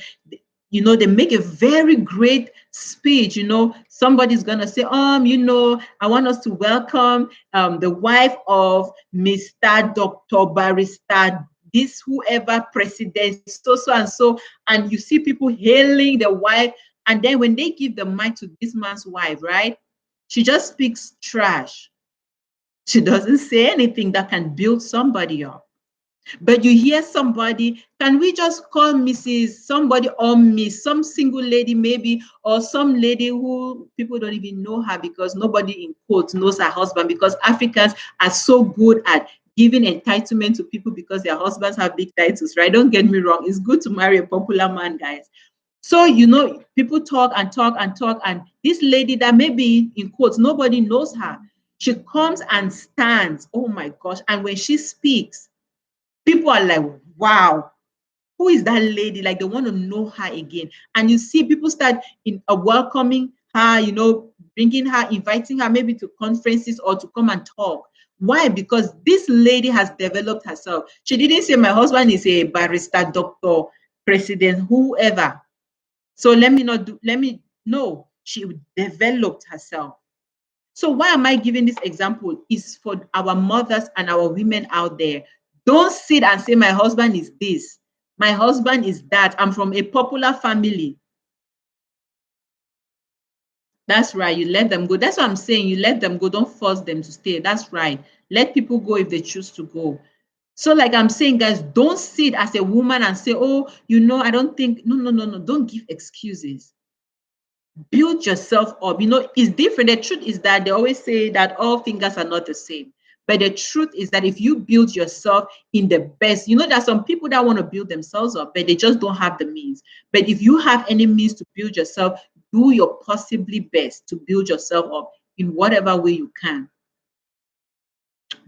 They make a very great speech. Somebody's gonna say, I want us to welcome the wife of Mr. Dr. Barrister, this whoever president, so so and so, and you see people hailing the wife, and then when they give the mic to this man's wife, right? She just speaks trash. She doesn't say anything that can build somebody up. But you hear somebody, can we just call Mrs. somebody or Miss, some single lady maybe, or some lady who people don't even know her because nobody in quotes knows her husband, because Africans are so good at giving entitlement to people because their husbands have big titles, right? Don't get me wrong. It's good to marry a popular man, guys. So, people talk and talk and talk, and this lady that maybe in quotes, nobody knows her, she comes and stands. Oh my gosh. And when she speaks, people are like, wow, who is that lady? Like they want to know her again. And you see people start in welcoming her, bringing her, inviting her maybe to conferences or to come and talk. Why? Because this lady has developed herself. She didn't say my husband is a barrister, doctor, president, whoever. So let me no, she developed herself. So why am I giving this example? Is for our mothers and our women out there. Don't sit and say, my husband is this, my husband is that, I'm from a popular family. That's right, you let them go. That's what I'm saying. You let them go. Don't force them to stay. That's right. Let people go if they choose to go. So like I'm saying, guys, don't sit as a woman and say, oh, I don't think, no, no, no, no. Don't give excuses. Build yourself up. It's different. The truth is that they always say that all fingers are not the same. But the truth is that if you build yourself in the best, there are some people that want to build themselves up, but they just don't have the means. But if you have any means to build yourself, do your possibly best to build yourself up in whatever way you can.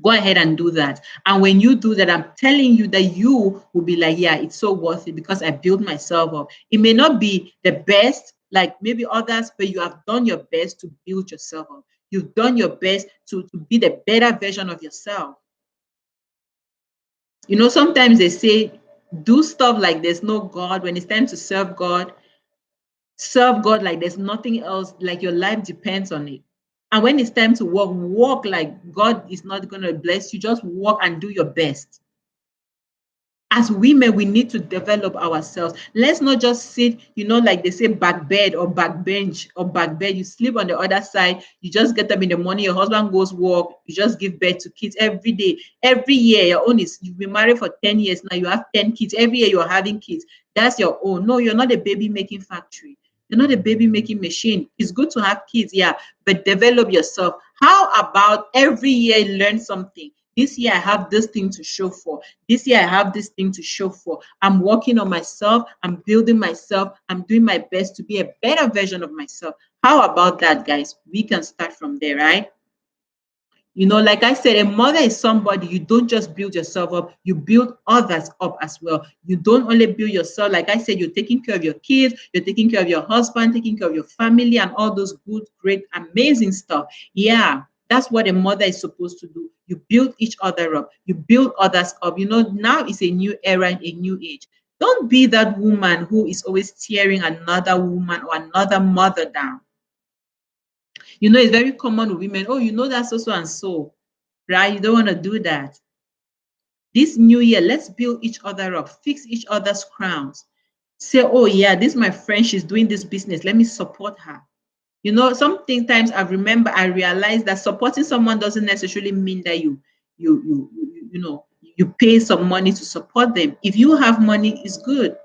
Go ahead and do that. And when you do that, I'm telling you that you will be like, yeah, it's so worth it because I built myself up. It may not be the best, like maybe others, but you have done your best to build yourself up. You've done your best to be the better version of yourself. Sometimes they say, do stuff like there's no God. When it's time to serve God like there's nothing else, like your life depends on it. And when it's time to walk like God is not going to bless you. Just walk and do your best. As women, we need to develop ourselves. Let's not just sit, like they say, back bed or back bench or back bed. You sleep on the other side. You just get up in the morning. Your husband goes work. You just give birth to kids every day. Every year, your own is, you've been married for 10 years now. You have 10 kids. Every year you're having kids. That's your own. No, you're not a baby making factory. You're not a baby making machine. It's good to have kids, yeah, but develop yourself. How about every year learn something? This year I have this thing to show for. This year I have this thing to show for. I'm working on myself. I'm building myself. I'm doing my best to be a better version of myself. How about that, guys? We can start from there, right? Like I said, a mother is somebody, you don't just build yourself up, you build others up as well. You don't only build yourself. Like I said, you're taking care of your kids, you're taking care of your husband, taking care of your family, and all those good, great, amazing stuff. Yeah, that's what a mother is supposed to do. You build each other up, you build others up. Now it's a new era, a new age. Don't be that woman who is always tearing another woman or another mother down. It's very common with women. Oh, that's so and so. right? You don't want to do that. This new year, let's build each other up, fix each other's crowns. Say, oh yeah, this is my friend, she's doing this business. Let me support her. You know, sometimes I realized that supporting someone doesn't necessarily mean that you pay some money to support them. If you have money, it's good.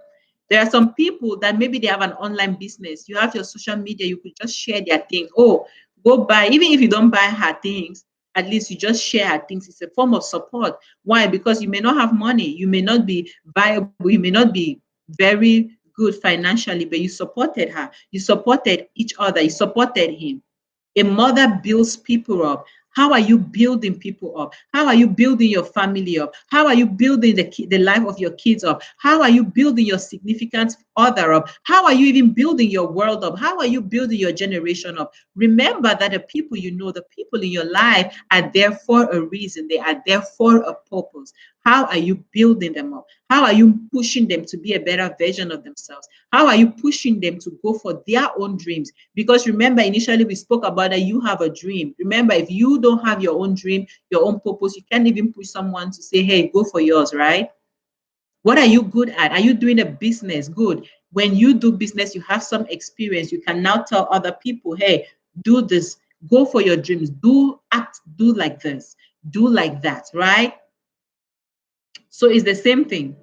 There are some people that maybe they have an online business. You have your social media, you could just share their thing. Oh, go buy, even if you don't buy her things, at least you just share her things. It's a form of support. Why? Because you may not have money, you may not be viable, you may not be very good financially, but you supported her, you supported each other, you supported him. A mother builds people up. How are you building people up? How are you building your family up? How are you building the life of your kids up? How are you building your significant other up? How are you even building your world up? How are you building your generation up? Remember that the people you know, the people in your life are there for a reason. They are there for a purpose. How are you building them up? How are you pushing them to be a better version of themselves? How are you pushing them to go for their own dreams? Because remember, initially we spoke about that you have a dream. Remember, if you don't have your own dream, your own purpose, you can't even push someone to say, hey, go for yours, right? What are you good at? Are you doing a business? Good. When you do business, you have some experience. You can now tell other people, hey, do this, go for your dreams, do act, do like this, do like that, right? So it's the same thing.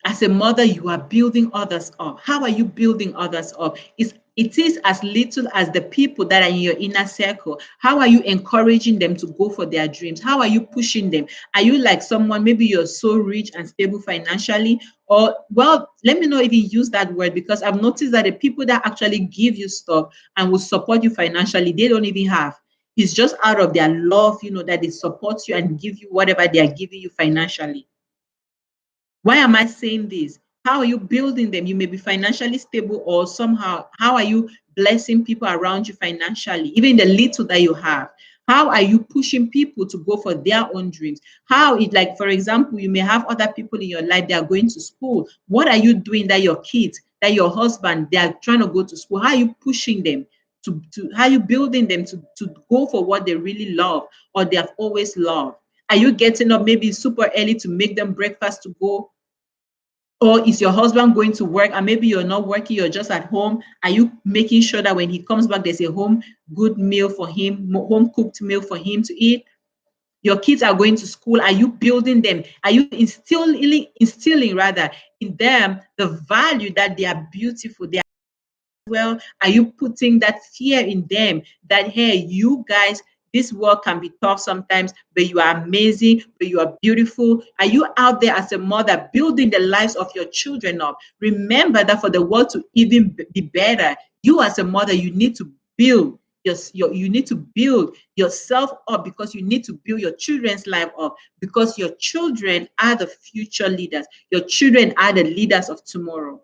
As a mother, you are building others up. How are you building others up? It is as little as the people that are in your inner circle. How are you encouraging them to go for their dreams? How are you pushing them? Are you like someone, maybe you're so rich and stable financially? Or, well, let me not even use that word, because I've noticed that the people that actually give you stuff and will support you financially, they don't even have. It's just out of their love, that they support you and give you whatever they are giving you financially. Why am I saying this? How are you building them? You may be financially stable, or somehow, how are you blessing people around you financially, even the little that you have? How are you pushing people to go for their own dreams? How it, like, for example, you may have other people in your life that are going to school. What are you doing that your kids, that your husband, they are trying to go to school? How are you pushing them to how are you building them to go for what they really love or they have always loved? Are you getting up maybe super early to make them breakfast to go? Or is your husband going to work and maybe you're not working, you're just at home? Are you making sure that when he comes back, there's a home good meal for him, home cooked meal for him to eat? Your kids are going to school. Are you building them? Are you instilling rather in them the value that they are beautiful, they well? Are you putting that fear in them that, hey, you guys, this world can be tough sometimes, but you are amazing, but you are beautiful? Are you out there as a mother building the lives of your children up? Remember that for the world to even be better, you as a mother, you need to build you need to build yourself up, because you need to build your children's life up, because your children are the future leaders. Your children are the leaders of tomorrow.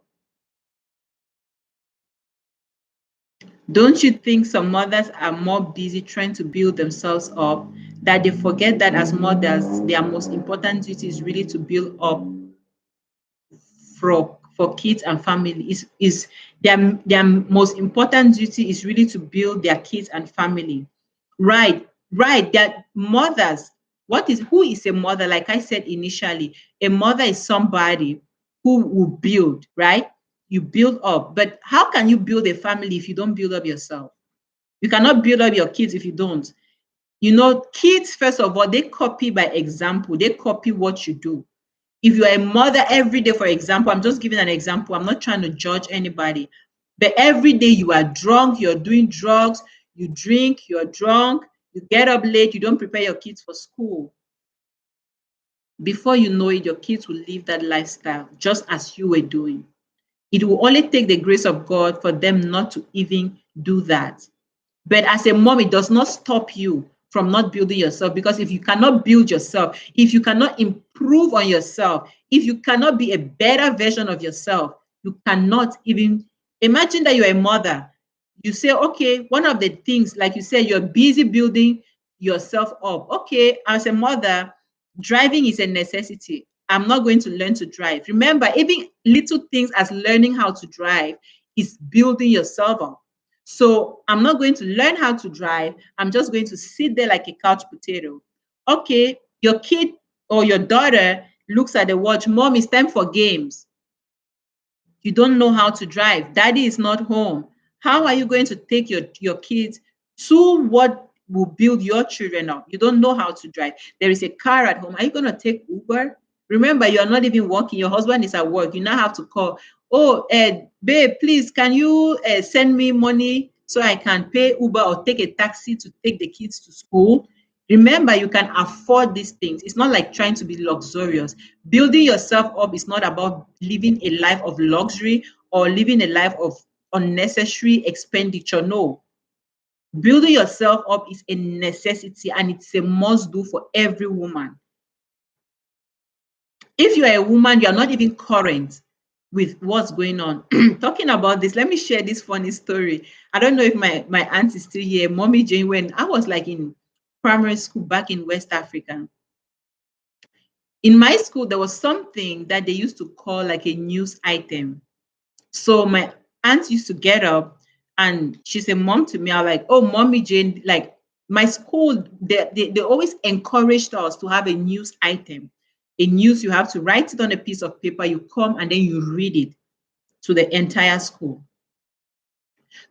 Don't you think some mothers are more busy trying to build themselves up, that they forget that as mothers, their most important duty is really to build up for kids and family? Is their most important duty is really to build their kids and family. Right, right. That mothers, who is a mother? Like I said initially, a mother is somebody who will build, right? You build up. But how can you build a family if you don't build up yourself? You cannot build up your kids if you don't. Kids, first of all, they copy by example. They copy what you do. If you're a mother every day, for example, I'm just giving an example. I'm not trying to judge anybody. But every day you are drunk, you're doing drugs, you drink, you're drunk, you get up late, you don't prepare your kids for school. Before you know it, your kids will live that lifestyle just as you were doing. It will only take the grace of God for them not to even do that. But as a mom, it does not stop you from not building yourself, because if you cannot build yourself, if you cannot improve on yourself, if you cannot be a better version of yourself, you cannot even imagine that you're a mother. You say, okay, one of the things, like you said, you're busy building yourself up. Okay, as a mother, driving is a necessity. I'm not going to learn to drive. Remember, even little things as learning how to drive is building yourself up. So I'm not going to learn how to drive. I'm just going to sit there like a couch potato. Okay, your kid or your daughter looks at the watch, Mom, it's time for games. You don't know how to drive. Daddy is not home. How are you going to take your kids to what will build your children up? You don't know how to drive. There is a car at home. Are you going to take Uber? Remember, you're not even working. Your husband is at work. You now have to call. Oh, babe, please, can you send me money so I can pay Uber or take a taxi to take the kids to school? Remember, you can afford these things. It's not like trying to be luxurious. Building yourself up is not about living a life of luxury or living a life of unnecessary expenditure. No. Building yourself up is a necessity and it's a must do for every woman. If you are a woman, you are not even current with what's going on. Talking about this, let me share this funny story. I don't know if my aunt is still here, Mommy Jane, when I was like in primary school back in West Africa. In my school, there was something that they used to call like a news item. So my aunt used to get up and she said, Mom to me, I'm like, oh, Mommy Jane, like my school, they always encouraged us to have a news item. A news, you have to write it on a piece of paper, you come and then you read it to the entire school.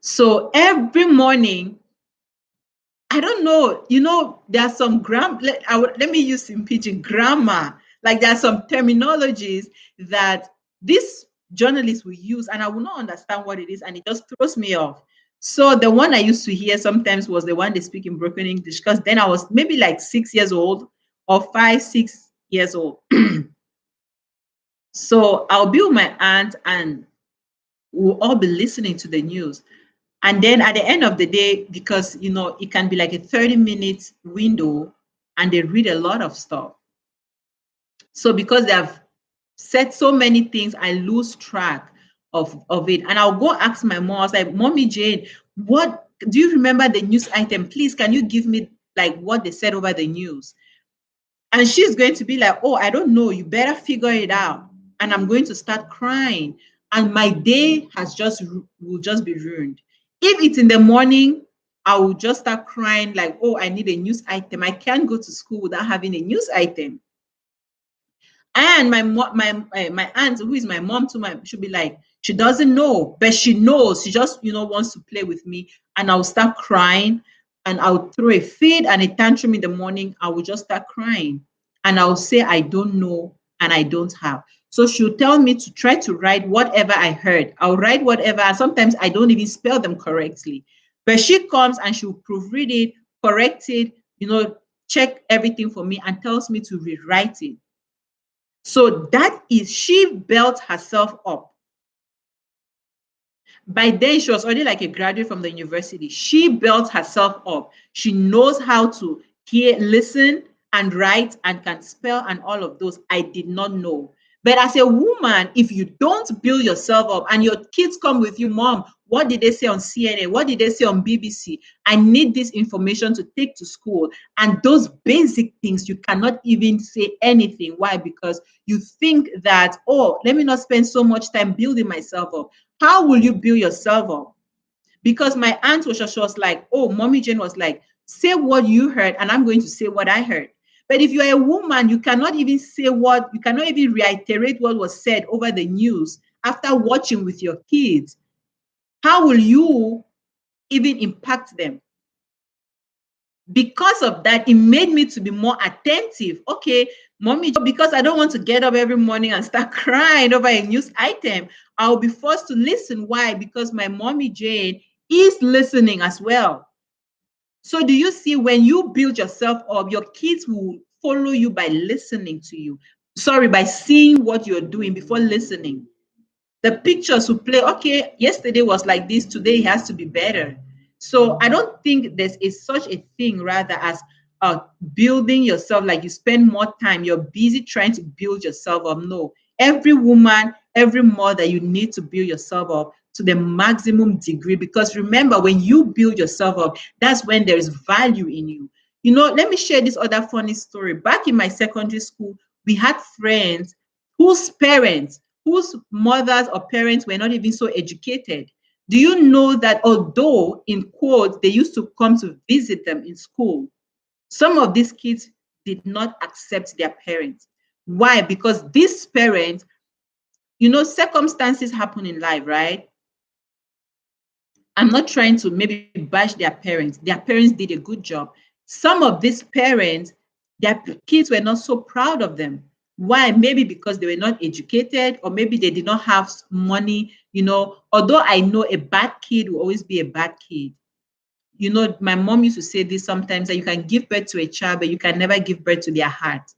So every morning, I don't know, there's some let me use in pidgin grammar. Like there are some terminologies that this journalist will use, and I will not understand what it is, and it just throws me off. So the one I used to hear sometimes was the one they speak in broken English, because then I was maybe like 6 years old or 5, 6 years old. So I'll be with my aunt and we'll all be listening to the news. And then at the end of the day, because it can be like a 30-minute window and they read a lot of stuff. So because they have said so many things, I lose track of it. And I'll go ask my mom, I was like, Mommy Jane, what do you remember the news item? Please, can you give me like what they said over the news? And she's going to be like, oh, I don't know. You better figure it out. And I'm going to start crying. And my day will just be ruined. If it's in the morning, I will just start crying like, oh, I need a news item. I can't go to school without having a news item. And my aunt, who is my mom too, she'll be like, she doesn't know, but she knows. She just wants to play with me, and I'll start crying, and I'll throw a fit and a tantrum in the morning. I will just start crying, and I'll say I don't know and I don't have. So she'll tell me to try to write whatever I heard. I'll write whatever, and sometimes I don't even spell them correctly. But she comes and she'll proofread it, correct it, check everything for me, and tells me to rewrite it. So she built herself up. By then, she was already like a graduate from the university. She built herself up. She knows how to hear, listen, and write, and can spell, and all of those. I did not know. But as a woman, if you don't build yourself up and your kids come with you, Mom, what did they say on CNN? What did they say on BBC? I need this information to take to school. And those basic things, you cannot even say anything. Why? Because you think that, oh, let me not spend so much time building myself up. How will you build yourself up? Because my aunt was like, oh, Mommy Jane was like, say what you heard, and I'm going to say what I heard. But if you're a woman, you cannot even you cannot even reiterate what was said over the news after watching with your kids. How will you even impact them? Because of that, it made me to be more attentive. Okay, Mommy, because I don't want to get up every morning and start crying over a news item, I'll be forced to listen. Why? Because my Mommy Jane is listening as well. So do you see, when you build yourself up, your kids will follow you by listening to you. Sorry, by seeing what you're doing before listening. The pictures will play, okay, yesterday was like this, today it has to be better. So I don't think there's such a thing rather as building yourself, like you spend more time, you're busy trying to build yourself up. No, every woman, every mother, you need to build yourself up to the maximum degree, because remember, when you build yourself up, that's when there is value in you. Let me share this other funny story. Back in my secondary school, we had friends whose mothers or parents were not even so educated. Do you know that although, in quotes, they used to come to visit them in school, some of these kids did not accept their parents? Why? Because these parents, circumstances happen in life, right? I'm not trying to maybe bash their parents. Their parents did a good job. Some of these parents, their kids were not so proud of them. Why? Maybe because they were not educated, or maybe they did not have money. Although I know a bad kid will always be a bad kid. My mom used to say this sometimes, that you can give birth to a child, but you can never give birth to their heart.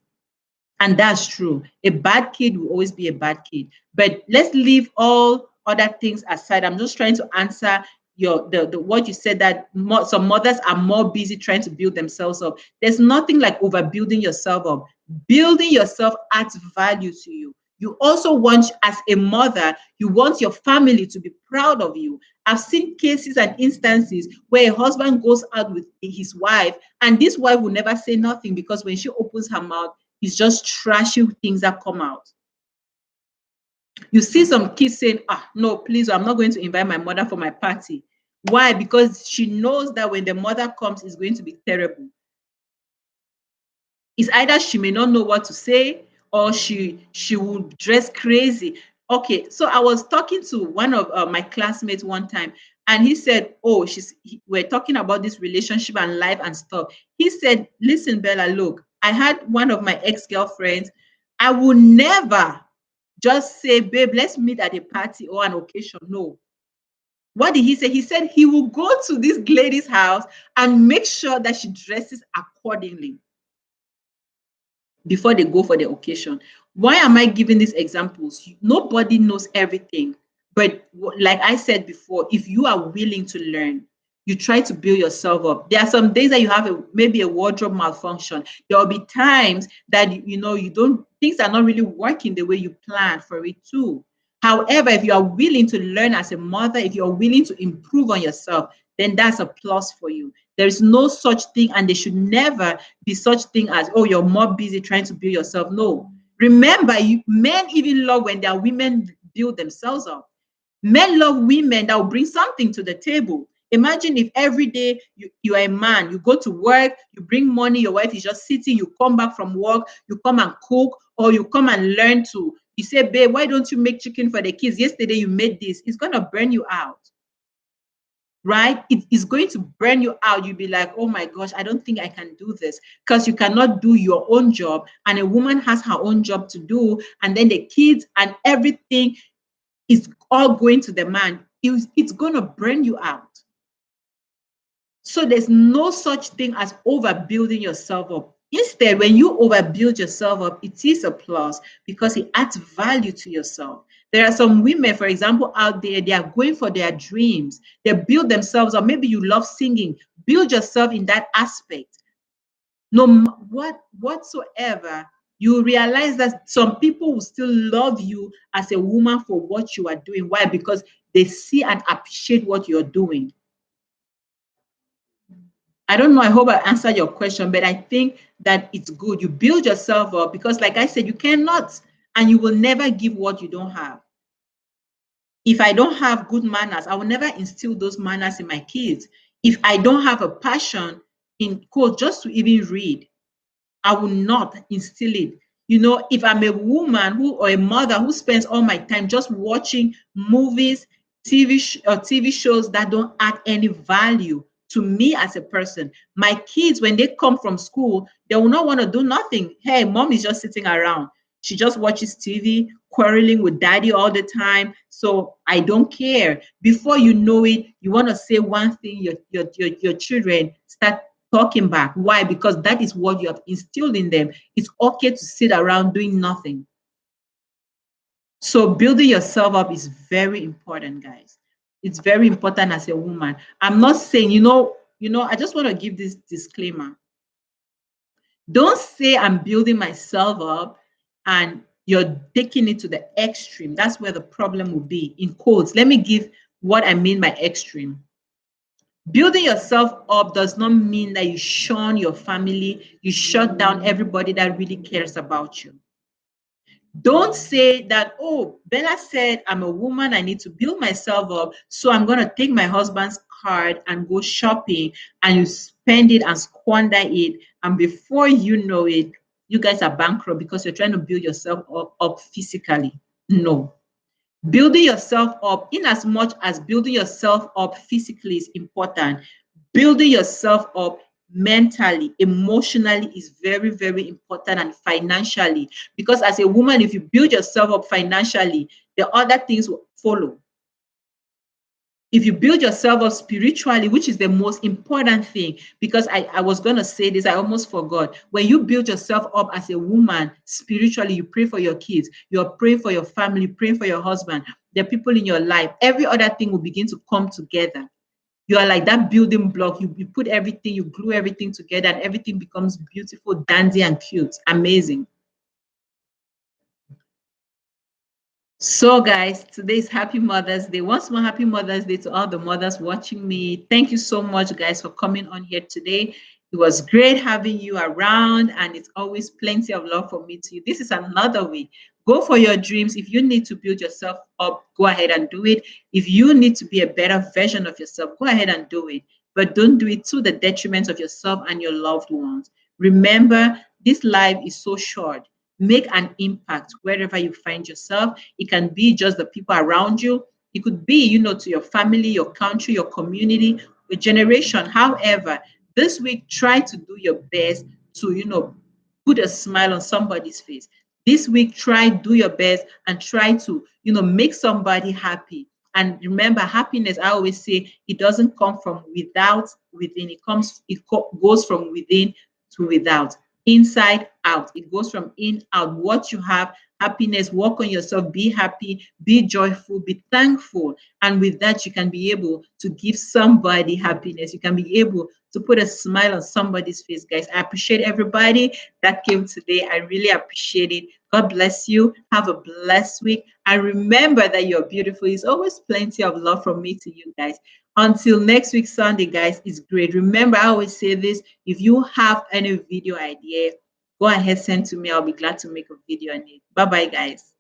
And that's true. A bad kid will always be a bad kid. But let's leave all other things aside. I'm just trying to answer the what you said, that some mothers are more busy trying to build themselves up. There's nothing like overbuilding yourself up. Building yourself adds value to you. You also want, as a mother, you want your family to be proud of you. I've seen cases and instances where a husband goes out with his wife, and this wife will never say nothing, because when she opens her mouth, it's just trashy things that come out. You see some kids saying, no, please, I'm not going to invite my mother for my party. Why? Because she knows that when the mother comes, it's going to be terrible. It's either she may not know what to say, or she will dress crazy. Okay, so I was talking to one of my classmates one time, and he said, we're talking about this relationship and life and stuff. He said, listen, Bella, look, I had one of my ex-girlfriends. I will never just say, babe, let's meet at a party or an occasion. No. What did he say? He said he will go to this lady's house and make sure that she dresses accordingly before they go for the occasion. Why am I giving these examples? Nobody knows everything. But like I said before, if you are willing to learn, you try to build yourself up. There are some days that you have maybe a wardrobe malfunction. There will be times that things are not really working the way you planned for it too. However, if you are willing to learn as a mother, if you're willing to improve on yourself, then that's a plus for you. There is no such thing, and there should never be such thing as, you're more busy trying to build yourself. No. Remember, men even love when their women build themselves up. Men love women that will bring something to the table. Imagine if every day you are a man, you go to work, you bring money, your wife is just sitting, you come back from work, you come and cook, or you come and learn to. You say, babe, why don't you make chicken for the kids? Yesterday you made this. It's going to burn you out. Right? It is going to burn you out. You'll be like, oh my gosh, I don't think I can do this, because you cannot do your own job, and a woman has her own job to do, and then the kids and everything is all going to the man. It's going to burn you out. So there's no such thing as overbuilding yourself up. Instead, when you overbuild yourself up, it is a plus, because it adds value to yourself. There are some women, for example, out there, they are going for their dreams. They build themselves up. Maybe you love singing. Build yourself in that aspect. No whatsoever, you realize that some people will still love you as a woman for what you are doing. Why? Because they see and appreciate what you're doing. I don't know. I hope I answered your question, but I think that it's good. You build yourself up, because, like I said, you cannot and you will never give what you don't have. If I don't have good manners, I will never instill those manners in my kids. If I don't have a passion, in quote, just to even read, I will not instill it. If I'm a woman or a mother who spends all my time just watching movies, TV shows that don't add any value to me as a person, my kids, when they come from school, they will not want to do nothing. Hey, mom is just sitting around. She just watches TV, quarreling with daddy all the time. So I don't care. Before you know it, you want to say one thing, your children start talking back. Why? Because that is what you have instilled in them. It's okay to sit around doing nothing. So building yourself up is very important, guys. It's very important as a woman. I'm not saying, I just want to give this disclaimer. Don't say I'm building myself up and you're taking it to the extreme. That's where the problem will be. In quotes, let me give what I mean by extreme. Building yourself up does not mean that you shun your family, you shut down everybody that really cares about you. Don't say that, oh, Bella said I'm a woman, I need to build myself up, so I'm going to take my husband's card and go shopping, and you spend it and squander it. And before you know it, you guys are bankrupt because you're trying to build yourself up physically. No. Building yourself up, in as much as building yourself up physically is important, building yourself up mentally, emotionally is very, very important, and financially. Because as a woman, if you build yourself up financially, the other things will follow. If you build yourself up spiritually, which is the most important thing, because I was going to say this, I almost forgot. When you build yourself up as a woman spiritually, you pray for your kids, you're praying for your family, praying for your husband, the people in your life, every other thing will begin to come together. You are like that building block. You put everything, you glue everything together, and everything becomes beautiful, dandy, and cute. Amazing. So guys, today is Happy Mother's Day. Once more, Happy Mother's Day to all the mothers watching me. Thank you so much, guys, for coming on here today. It was great having you around, and it's always plenty of love from me to you. This is another way. Go for your dreams. If you need to build yourself up, go ahead and do it. If you need to be a better version of yourself, go ahead and do it. But don't do it to the detriment of yourself and your loved ones. Remember, this life is so short. Make an impact wherever you find yourself. It can be just the people around you. It could be, to your family, your country, your community, your generation. However, this week, try to do your best to, put a smile on somebody's face. This week, do your best and try to, make somebody happy. And remember, happiness, I always say, it doesn't come from within. Goes from within to without, inside out. It goes from in out. What you have, happiness, work on yourself, be happy, be joyful, be thankful. And with that, you can be able to give somebody happiness. You can be able to put a smile on somebody's face, guys. I appreciate everybody that came today. I really appreciate it. God bless you. Have a blessed week. And remember that you're beautiful. It's always plenty of love from me to you guys. Until next week, Sunday, guys, it's great. Remember, I always say this. If you have any video idea, go ahead, send to me. I'll be glad to make a video on it. Bye-bye, guys.